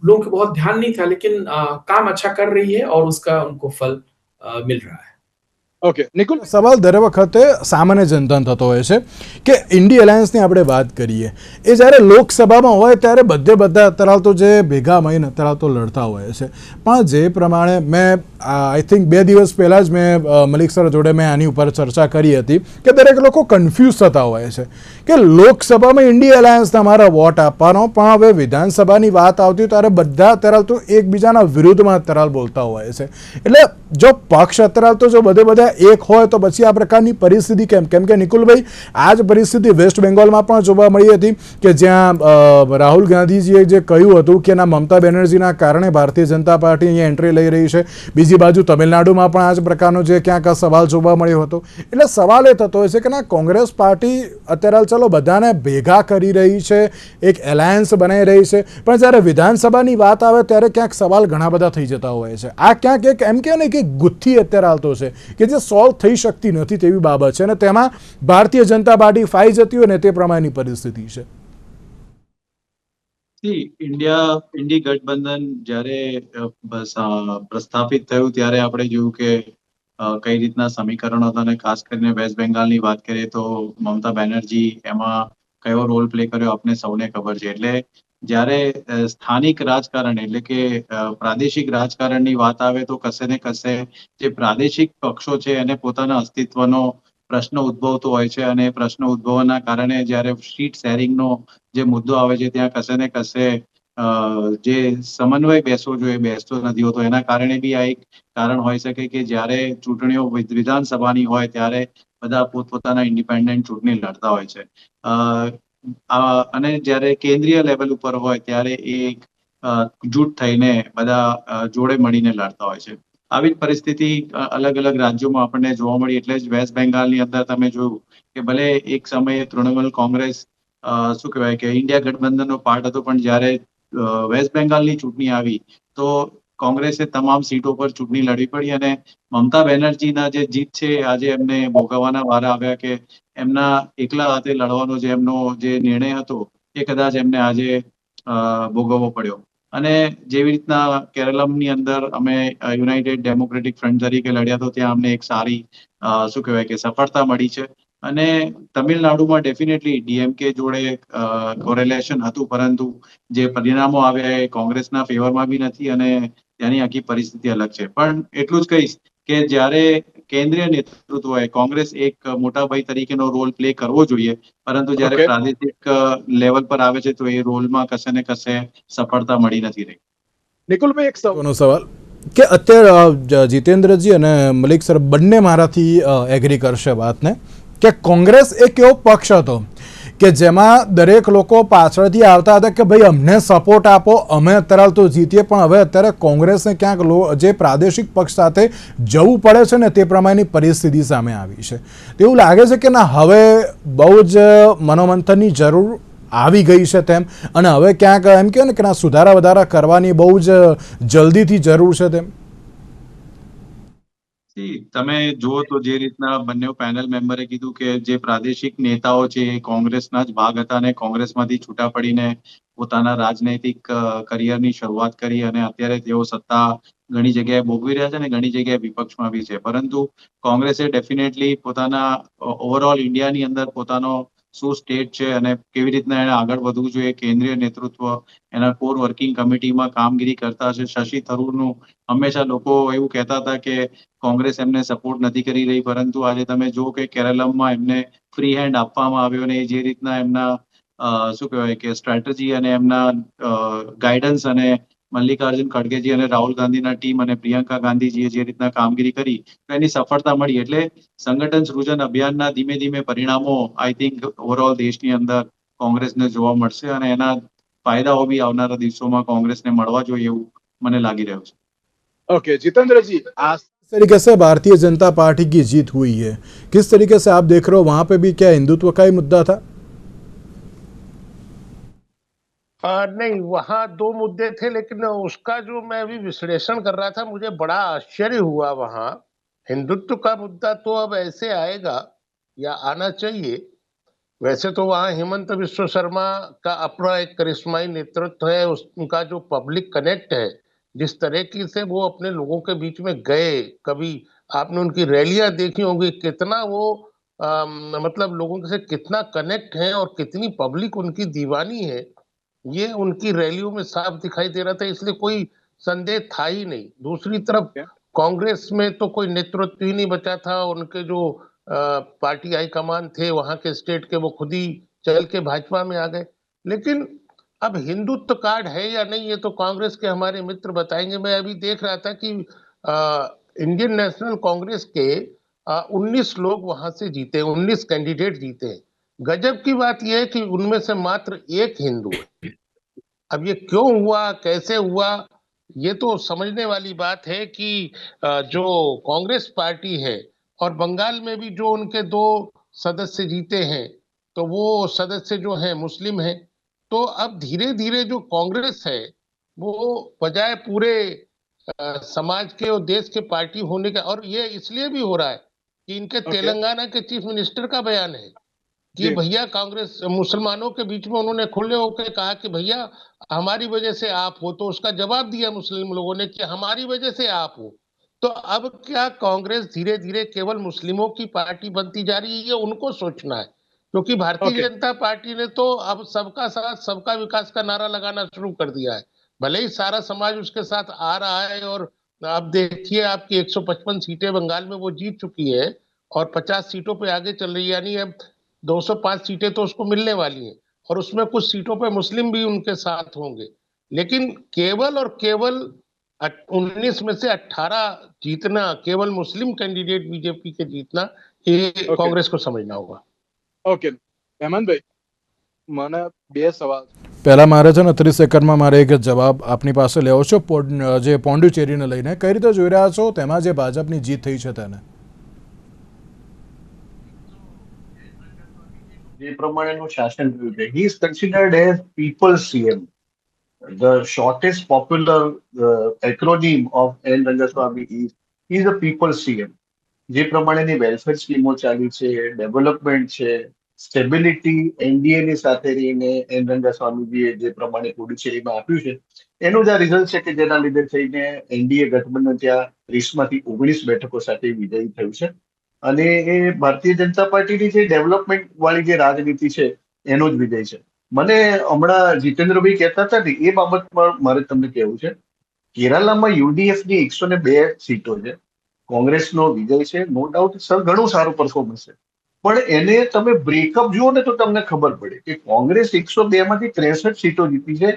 लोगों को बहुत ध्यान नहीं था, लेकिन काम अच्छा कर रही है और उसका उनको फल मिल रहा है। ओके निकुल, સવાલ દર વખતે સામાન્ય જનતાને થતો હોય છે કે ઇન્ડી એલાયન્સની આપણે વાત કરીએ, એ જ્યારે લોકસભામાં હોય ત્યારે બધા અત્યારે તો જે ભેગા મળીને અત્યારે તો લડતા હોય છે, પણ જે પ્રમાણે મેં આઈ થિંક 2 દિવસ પહેલાં જ મેં મલિક સર જોડે મેં આની ઉપર ચર્ચા કરી હતી કે દરેક લોકો કન્ફ્યુઝ થતા હોય છે કે લોકસભામાં ઇન્ડી એલાયન્સને અમારા વોટ આપવાનો, પણ હવે વિધાનસભાની વાત આવતી ત્યારે બધા અત્યારે તો એકબીજાના વિરુદ્ધમાં અત્યારે બોલતા હોય છે। એટલે જો પક્ષ અત્યારે તો જો બધા એક હોય તો પછી આ પ્રકારની પરિસ્થિતિ કેમ? કેમ કે નિકુલભાઈ, આ જ પરિસ્થિતિ વેસ્ટ બેંગોલમાં પણ જોવા મળી હતી કે જ્યાં રાહુલ ગાંધીજીએ જે કહ્યું હતું કે ના મમતા બેનર્જીના કારણે ભારતીય જનતા પાર્ટી અહીંયા એન્ટ્રી લઈ રહી છે. બીજી બાજુ તમિલનાડુમાં પણ આ જ પ્રકારનો જે ક્યાંક સવાલ જોવા મળ્યો હતો. એટલે સવાલ એ થતો હોય છે કે ના કોંગ્રેસ પાર્ટી અત્યારે ચલો બધાને ભેગા કરી રહી છે, એક એલાયન્સ બનાવી રહી છે, પણ જ્યારે વિધાનસભાની વાત આવે ત્યારે ક્યાંક સવાલ ઘણા બધા થઈ જતા હોય છે. આ ક્યાંક એક એમ કહેવાય ને કે ગુથ્થી અત્યારે હાલતો છે કે જે સોલ્વ થઈ શકતી નથી તેવી બાબત છે, અને તેમાં ભારતીય જનતા પાર્ટી ફાઈ જતી હોય ને તે પ્રમાણેની પરિસ્થિતિ છે. ઇન્ડી ગઠબંધન જ્યારે પ્રસ્થાપિત થયું ત્યારે આપણે જોયું કે કઈ રીતના સમીકરણો હતા, અને ખાસ કરીને વેસ્ટ બેંગાલની વાત કરીએ તો મમતા બેનર્જી એમાં કયો રોલ પ્લે કર્યો આપને સૌને ખબર છે. એટલે જ્યારે સ્થાનિક રાજકારણ એટલે કે પ્રાદેશિક રાજકારણની વાત આવે તો કશે ને કશે જે પ્રાદેશિક પક્ષો છે એને પોતાના અસ્તિત્વનો પ્રશ્ન ઉદ્ભવતો હોય છે, અને પ્રશ્ન ઉદ્ભવવાના કારણે જ્યારે સીટ શેરિંગનો જે મુદ્દો આવે છે ત્યાં કશે ને કશે જે સમન્વય બેસવો જોઈએ બેસતો નથી હોતો. એના કારણે બી આ એક કારણ હોઈ શકે કે જ્યારે ચૂંટણીઓ વિધાનસભાની હોય ત્યારે બધા પોતપોતાના ઇન્ડિપેન્ડન્ટ ચૂંટણી લડતા હોય છે, અને જ્યારે કેન્દ્રીય લેવલ ઉપર હોય ત્યારે એક જૂથ થઈને બધા જોડે મળીને લડતા હોય છે. આવી જ પરિસ્થિતિ અલગ અલગ રાજ્યોમાં આપણને જોવા મળી. એટલે જ વેસ્ટ બેંગાલની અંદર તમે જોયું કે ભલે એક સમયે તૃણમૂલ કોંગ્રેસ શું કહેવાય કે ઇન્ડિયા ગઠબંધનનો પાર્ટ હતો, પણ જ્યારે વેસ્ટ બેંગાલની ચૂંટણી આવી તો કોંગ્રેસે તમામ સીટો પર ચૂંટણી લડવી પડી, અને મમતા બેનર્જીના જે જીત છે આજે એમને ભોગવવાના વારા આવ્યા કે એમના એકલા હાથે લડવાનો જે એમનો જે નિર્ણય હતો એ કદાચ એમને આજે ભોગવવો પડ્યો. અને જેવી રીતના કેરળમની અંદર અમે યુનાઇટેડ ડેમોક્રેટિક ફ્રન્ટ તરીકે લડ્યા તો ત્યાં અમને એક સારી શું કહેવાય કે સફળતા મળી છે. અને તમિલનાડુમાં ડેફિનેટલી ડીએમકે જોડે કોરેલેશન હતું, પરંતુ જે પરિણામો આવ્યા એ કોંગ્રેસના ફેવરમાં બી નથી, અને ત્યાંની આખી પરિસ્થિતિ અલગ છે. પણ એટલું જ કહીશ કે જ્યારે કેન્દ્રીય નેતૃત્વ હોય, કોંગ્રેસ એક મોટા ભાઈ તરીકેનો રોલ પ્લે કરવો જોઈએ, પરંતુ જ્યારે પ્રાદેશિક લેવલ પર આવે છે તો એ રોલમાં કશે ને કશે સફળતા મળી નથી રહી. નિકુલભાઈ, એક સવાલ કે અત્યારે જીતેન્દ્રજી અને મલિક સર બંને મારાથી એગ્રી કરશે વાતને કે કોંગ્રેસ એક એવો પક્ષ હતો કે જેમાં દરેક લોકો પાછળથી આવતા હતા કે ભાઈ અમને સપોર્ટ આપો, અમે અત્યારે તો જીતીએ. પણ હવે અત્યારે કોંગ્રેસને ક્યાંક જે પ્રાદેશિક પક્ષ સાથે જવું પડે છે ને તે પ્રમાણેની પરિસ્થિતિ સામે આવી છે. એવું લાગે છે કે ના હવે બહુ જ મનોમંથનની જરૂર આવી ગઈ છે તેમ, અને હવે ક્યાંક એમ કહે ને કે ના સુધારા વધારા કરવાની બહુ જ જલ્દીથી જરૂર છે તેમ. તમે જુઓ તો જે રીતના બંને પેનલ મેમ્બરે કીધું કે જે પ્રાદેશિક નેતાઓ છે એ કોંગ્રેસના જ ભાગ હતા, અને કોંગ્રેસમાંથી છૂટા પડીને પોતાના રાજનૈતિક કરિયરની શરૂઆત કરી, અને અત્યારે તેઓ સત્તા ઘણી જગ્યાએ ભોગવી રહ્યા છે અને ઘણી જગ્યાએ વિપક્ષમાં બી છે. પરંતુ કોંગ્રેસે ડેફિનેટલી પોતાના ઓવરઓલ ઇન્ડિયાની અંદર પોતાનો શું સ્ટેટ છે અને કેવી રીતના એને આગળ વધવું જોઈએ, કેન્દ્રીય નેતૃત્વ એના કોર વર્કિંગ કમિટીમાં કામગીરી કરતા હશે. શશી થરૂરનું હંમેશા લોકો એવું કહેતા હતા કે કોંગ્રેસ એમને સપોર્ટ નથી કરી રહી, પરંતુ આજે તમે જુઓ કે કેરળમાં એમને ફ્રી હેન્ડ આપવામાં આવ્યો, અને જે રીતના એમના શું કહેવાય કે સ્ટ્રેટેજી અને એમના ગાઈડન્સ અને મલ્લિકાર્જુન ખડગેજી અને રાહુલ ગાંધીના ટીમ અને પ્રિયંકા ગાંધીજીએ જે રીતના કામગીરી કરી તો એની સફળતા મળી. એટલે સંગઠન સૃજન અભિયાનના ધીમે ધીમે પરિણામો આઈ થિંક ઓવરઓલ દેશની અંદર કોંગ્રેસને જોવા મળશે, અને એના ફાયદાઓ બી આવનારા દિવસોમાં કોંગ્રેસને મળવા જોઈએ એવું મને લાગી રહ્યું છે. ओके जितेंद्र जी, आज किस तरीके से भारतीय जनता पार्टी की जीत हुई है, किस तरीके से आप देख रहे हो? वहां पे भी क्या हिंदुत्व का ही मुद्दा था? नहीं, वहाँ दो मुद्दे थे, लेकिन उसका जो मैं अभी विश्लेषण कर रहा था मुझे बड़ा आश्चर्य हुआ। वहाँ हिंदुत्व का मुद्दा तो अब ऐसे आएगा या आना चाहिए। वैसे तो वहाँ हेमंत विश्व शर्मा का अपना एक करिश्माई नेतृत्व है, उनका जो पब्लिक कनेक्ट है, जिस तरीके से वो अपने लोगों के बीच में गए, कभी आपने उनकी रैलियां देखी होंगी, कितना वो मतलब लोगों से कितना कनेक्ट है और कितनी पब्लिक उनकी दीवानी है, ये उनकी रैलियों में साफ दिखाई दे रहा था। इसलिए कोई संदेह था ही नहीं। दूसरी तरफ कांग्रेस में तो कोई नेतृत्व ही नहीं बचा था। उनके जो पार्टी हाईकमान थे वहां के स्टेट के, वो खुद ही चल के भाजपा में आ गए। लेकिन अब हिंदुत्व कार्ड है या नहीं, ये तो कांग्रेस के हमारे मित्र बताएंगे। मैं अभी देख रहा था कि इंडियन नेशनल कांग्रेस के 19 लोग वहां से जीते, 19 कैंडिडेट जीते हैं। गजब की बात यह है कि उनमें से मात्र एक हिंदू है। अब ये क्यों हुआ, कैसे हुआ, ये तो समझने वाली बात है कि जो कांग्रेस पार्टी है और बंगाल में भी जो उनके 2 सदस्य जीते हैं, तो वो सदस्य जो हैं मुस्लिम हैं। तो अब धीरे धीरे जो कांग्रेस है वो बजाय पूरे समाज के और देश के पार्टी होने का, और ये इसलिए भी हो रहा है कि इनके ओके तेलंगाना के चीफ मिनिस्टर का बयान है कि जी भैया कांग्रेस मुसलमानों के बीच में उन्होंने खुले होकर कहा कि भैया हमारी वजह से आप हो, तो उसका जवाब दिया मुस्लिम लोगों ने कि हमारी वजह से आप हो। तो अब क्या कांग्रेस धीरे धीरे केवल मुस्लिमों की पार्टी बनती जा रही है, ये उनको सोचना है। क्योंकि भारतीय ओके जनता पार्टी ने तो अब सबका साथ सबका विकास का नारा लगाना शुरू कर दिया है। भले ही सारा समाज उसके साथ आ रहा है, और अब देखिए आपकी 155 सीटें बंगाल में वो जीत चुकी है और 50 सीटों पे आगे चल रही है, यानी अब 205 सीटें तो उसको मिलने वाली हैं, और उसमें कुछ सीटों पे मुस्लिम भी उनके साथ होंगे। लेकिन केवल और केवल 19 में से 18 जीतना, केवल मुस्लिम कैंडिडेट बीजेपी के जीतना, ये ओके कांग्रेस को समझना होगा। ઓકે હેમંતભાઈ, મને બે સવાલ છે. પહેલા મારે છે ને 30 સેકન્ડમાં મારે એક જવાબ આપની પાસે લેવો છે જે પોંડિચેરીને લઈને કઈ રીતે જોઈ રહ્યા છો તેમાં જે ભાજપની જીત થઈ છે તેને? જે પ્રમાણેનું શાસન થયું છે, he is considered as people's CM. The shortest popular acronym of N. Rangaswamy is he is a people's CM. જે પ્રમાણેની વેલફેર સ્કીમો ચાલી છે, ડેવલપમેન્ટ છે, સ્ટેબિલિટી એનડીએ ની સાથે રહીને એન રંગાસ્વામીજીએ જે પ્રમાણે પુડુચેરીમાં આપ્યું છે, એનું જ આ રિઝલ્ટ છે કે જેના લીધે થઈને એનડીએ ગઠબંધન ત્યાં 30માંથી 19 બેઠકો સાથે વિજયી થયું છે. અને એ ભારતીય જનતા પાર્ટીની જે ડેવલપમેન્ટ વાળી જે રાજનીતિ છે એનો જ વિજય છે. મને હમણાં જીતેન્દ્રભાઈ કહેતા હતા ને, એ બાબતમાં મારે તમને કહેવું છે, કેરાલામાં યુડીએફ ની 102 સીટો છે, કોંગ્રેસનો વિજય છે, નો ડાઉટ સર ઘણું સારું પરફોર્મન્સ છે. પણ એને તમે બ્રેકઅપ જુઓ ને તો તમને ખબર પડે કે કોંગ્રેસ 102 માંથી 63 સીટો જીતી છે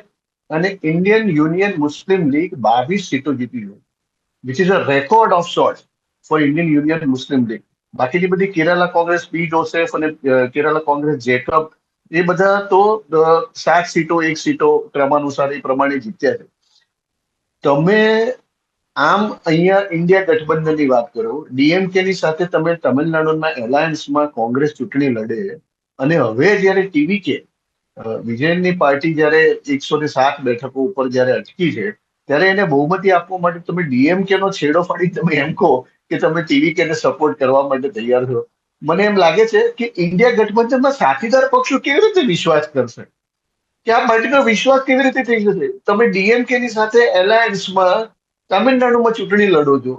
અને ઇન્ડિયન યુનિયન મુસ્લિમ લીગ 22 સીટો જીતી છે, which is a record of sort four Indian union Muslim league. બાકીની બધી કેરાલા કોંગ્રેસ પી જોસેફ અને કેરાલા કોંગ્રેસ જેકબ, એ બધા તો 7 સીટો 1 સીટો ક્રમાનુસાર એ પ્રમાણે જીત્યા છે. તમે આમ અહીંયા ઇન્ડિયા ગઠબંધનની વાત કરો, ડીએમકે ની સાથે તમે તમિલનાડુમાં એલાયન્સમાં કોંગ્રેસ ચૂંટણી લડે, અને હવે જ્યારે ટીવીકે વિજયનની પાર્ટી જ્યારે 107 બેઠકો ઉપર જ્યારે અટકી છે, ત્યારે એને બહુમતી આપવા માટે તમે ડીએમકે નો છેડો ફાડી તમે એમ કહો કે તમે ટીવીકે ને સપોર્ટ કરવા માટે તૈયાર છો. મને એમ લાગે છે કે ઇન્ડિયા ગઠબંધનમાં સાથીદાર પક્ષો કેવી રીતે વિશ્વાસ કરશે, કે આ પાર્ટીનો વિશ્વાસ કેવી રીતે થઈ જશે? તમે ડીએમકે ની સાથે એલાયન્સમાં તામિલનાડુમાં ચૂંટણી લડો છો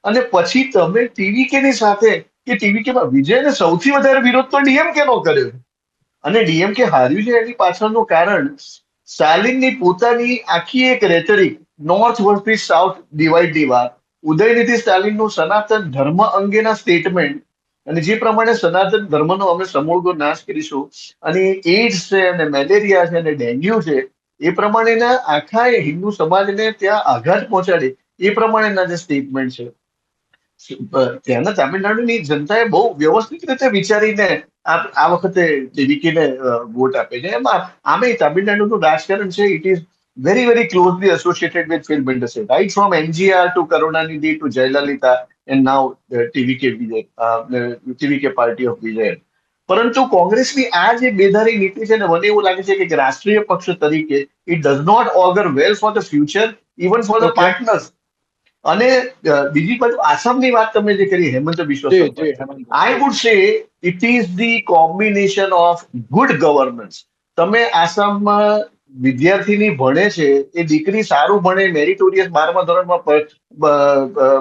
અને પછી તમે ટીવીકે ની સાથે, કે ટીવીકેમાં વિજયને સૌથી વધારે વિરોધ તો ડીએમકે નો કર્યો, અને ડીએમકે હાર્યું છે એની પાછળનું કારણ સ્ટાલિનની પોતાની આખી એક રેટરિક, નોર્થ વર્સિસ સાઉથ ડિવાઇડની વાત, ઉદયનિધિ સ્ટાલિનનું સનાતન ધર્મ અંગેના સ્ટેટમેન્ટ, અને જે પ્રમાણે સનાતન ધર્મનો અમે સમૂળગો નાશ કરીશું અને એઇડ્સ છે અને મેલેરિયા છે અને ડેન્ગ્યુ છે, એ પ્રમાણેના આખા હિન્દુ સમાજને ત્યાં આઘાત પહોંચાડે એ પ્રમાણેના જે સ્ટેટમેન્ટ છે, ત્યાંના તામિલનાડુની જનતાએ બહુ વ્યવસ્થિત રીતે વિચારીને આ વખતે ટીવીકેને વોટ આપે છે. એમાં આમે તામિલનાડુનું રાજકારણ છે, it is very very closely associated with film industry, right from NGR to Karunanidhi to Jayalalitha and now TVK party of Vijay. પરંતુ કોંગ્રેસની આ જે બેધારી નીતિ છે ને, મને એવું લાગે છે કે રાષ્ટ્રીય પક્ષ તરીકે it does not augur well for the future, even for the partners. અને બીજી બાજુ આસામની વાત તમે જે કરી હેમંત બિશ્વ જી સરપંચ, જી Hemant I would say it is the combination of good governance. તમે આસામમાં વિદ્યાર્થીની ભણે છે, એ દીકરી સારું ભણે, મેરિટોરિયસ 12મા ધોરણમાં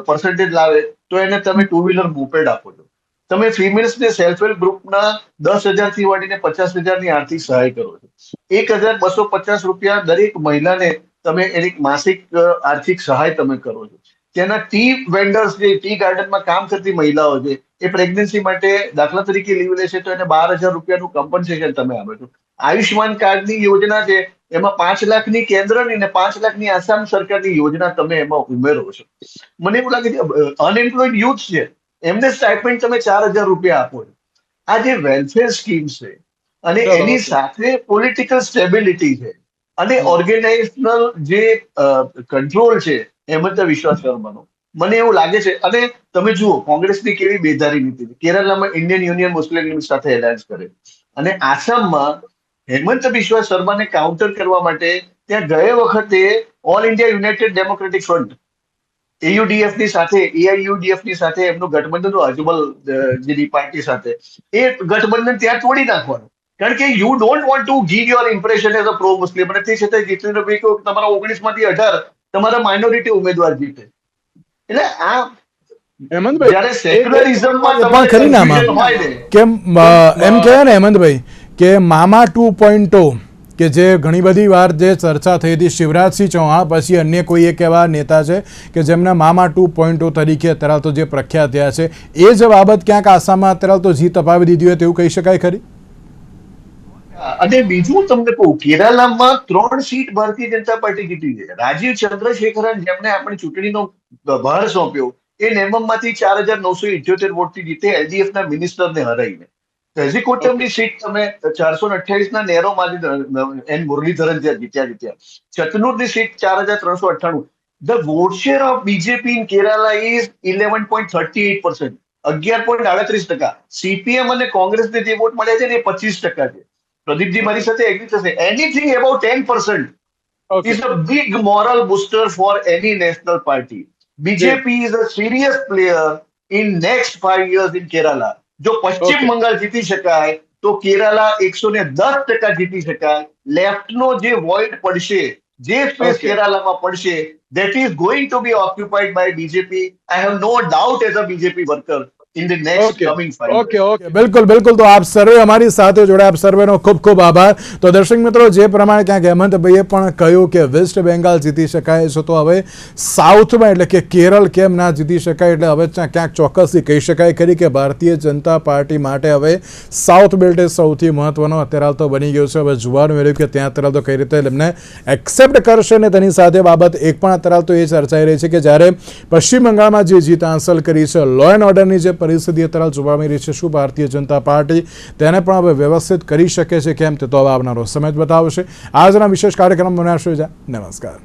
પર્સન્ટેજ લાવે તો એને તમે 2 વ્હીલર મોપેડ આપો છો. તમે ફિમેલ્સને સેલ્ફ હેલ્પ ગ્રુપના 10,000 થી વાળીને 50,000ની આર્થિક સહાય કરો છો. 1,250 રૂપિયા દરેક મહિલાને તમે એની માસિક આર્થિક સહાય તમે કરો છો. ત્યાંના ટી વેન્ડર્સ, જે ટી ગાર્ડનમાં કામ કરતી મહિલાઓ છે, એ પ્રેગ્નન્સી માટે દાખલા તરીકે લીવ લે છે તો એને 12,000 રૂપિયાનું કમ્પન્સેશન તમે આપો છો. આયુષ્યમાન કાર્ડની યોજના છે, એમાં 5 લાખની કેન્દ્રની ને 5 લાખની આસામ સરકારની યોજના તમે એમાં ઉમેરો છો. મને એવું લાગે છે અનએમ્પ્લોયડ યુથ છે એમને સ્ટાઇપેન્ડ તમે 4,000 રૂપિયા આપો છો. આ જે વેલફેર સ્કીમ છે અને એની સાથે પોલિટિકલ સ્ટેબિલિટી છે અને ઓર્ગેનાઇઝેશનલ જે કંટ્રોલ છે હેમંત વિશ્વા શર્માનો, મને એવું લાગે છે. અને તમે જુઓ કોંગ્રેસની કેવી બેધારી નીતિ છે. કેરળમાં ઇન્ડિયન યુનિયન મુસ્લિમ લીગ સાથે એલાયન્સ કરે અને આસામમાં હેમંત વિશ્વા શર્માને કાઉન્ટર કરવા માટે ત્યાં ગયે વખતે all India United democratic front AUDF ની સાથે AIUDF ની સાથે એમનું ગઠબંધન અજમલ જેની પાર્ટી સાથે એ ગઠબંધન ત્યાં તોડી નાખવાનું, કારણ કે you don't want to give your impression as a pro Muslim. અને તે છતાં જીતેન્દ્રભાઈ કહ્યું કે તમારા 19 માંથી 18 તમારા માઇનોરિટી ઉમેદવાર જીતે. એટલે આ હેમંતભાઈ જયારે સેક્યુલરિઝમમાં પણ તમારે ખરી નામાં confusion હોય ને, કેમ એમ કહેવાય ને હેમંતભાઈ કે મામા 2.0 કે જે ઘણી બધી વાર જે ચર્ચા થઈ હતી, શિવરાજસિંહ ચૌહાણ પછી અન્ય કોઈ એક એવા નેતા છે કે જેમને મામા 2.0 તરીકે અત્યારે તો જે પ્રખ્યાત થયા છે, એ જ બાબત ક્યાંક આસામમાં અત્યારે તો જીત અપાવી દીધી હોય તેવું કહી શકાય ખરી? અને બીજું તમને કહું, કેરાલામાં 3 સીટ ભારતીય જનતા પાર્ટી જીતી છે. રાજીવ ચંદ્રશેખરન જેમને આપણે ચૂંટણીનો ભાર સોંપ્યો એ નેમમમાંથી 4,978 વોટથી જીતે, LDF ના મિનિસ્ટરને હરાઈને. હેઝીકોટમની સીટ તમે 428 ના નેરોમાંથી એન મુરલીધરન જીત્યા. ચતનુરની seat 4,398. The vote share of BJP in Kerala is 11.38%, 11.38%. CPM અને કોંગ્રેસને જે વોટ મળ્યા છે ને એ 25% છે. પ્રદીપજી મારી સાથે એગ્રી થશે. Anything about 10% is a big moral booster for any national party. BJP is a serious player in next 5 years in Kerala. જો પશ્ચિમ બંગાળ જીતી શકાય તો કેરાલા 110% જીતી શકાય. લેફ્ટનો જે વોઇડ પડશે, જે સ્પેસ કેરાલામાં પડશે, that is going to be occupied by BJP. I have no doubt as a BJP worker in the next coming 5 years. બિલકુલ બિલકુલ. તો આપ સર્વે અમારી સાથે જોડાયા, આપ સર્વેનો ખૂબ ખૂબ આભાર. તો દર્શક મિત્રો, જે પ્રમાણે ક્યાંક હેમંતભાઈએ પણ કહ્યું કે વેસ્ટ બેંગાલ જીતી શકાય છે, તો હવે સાઉથમાં એટલે કે કેરળ કેમ ના જીતી શકાય, એટલે હવે ક્યાંક ચોક્કસથી કહી શકાય ખરી કે ભારતીય જનતા પાર્ટી માટે હવે સાઉથ બેલ્ટ એ સૌથી મહત્વનો અત્યારે તો બની ગયો છે. હવે જોવાનું રહ્યું કે ત્યાં અત્યારે તો કઈ રીતે એમને એક્સેપ્ટ કરશે. ને તેની સાથે બાબત એક પણ અત્યારે તો એ ચર્ચાઈ રહી છે કે જ્યારે પશ્ચિમ બંગાળમાં જે જીત હાંસલ કરી છે, લો એન્ડ ઓર્ડરની જે પરિસ્થિતિ અત્યારે જોવા મળી રહી છે, શું ભારતીય જનતા પાર્ટી તેને પણ હવે વ્યવસ્થિત કરી શકે છે કેમ, તે તો હવે આવનારો સમય જ બતાવશે. આજના વિશેષ કાર્યક્રમ બનાવશો. નમસ્કાર.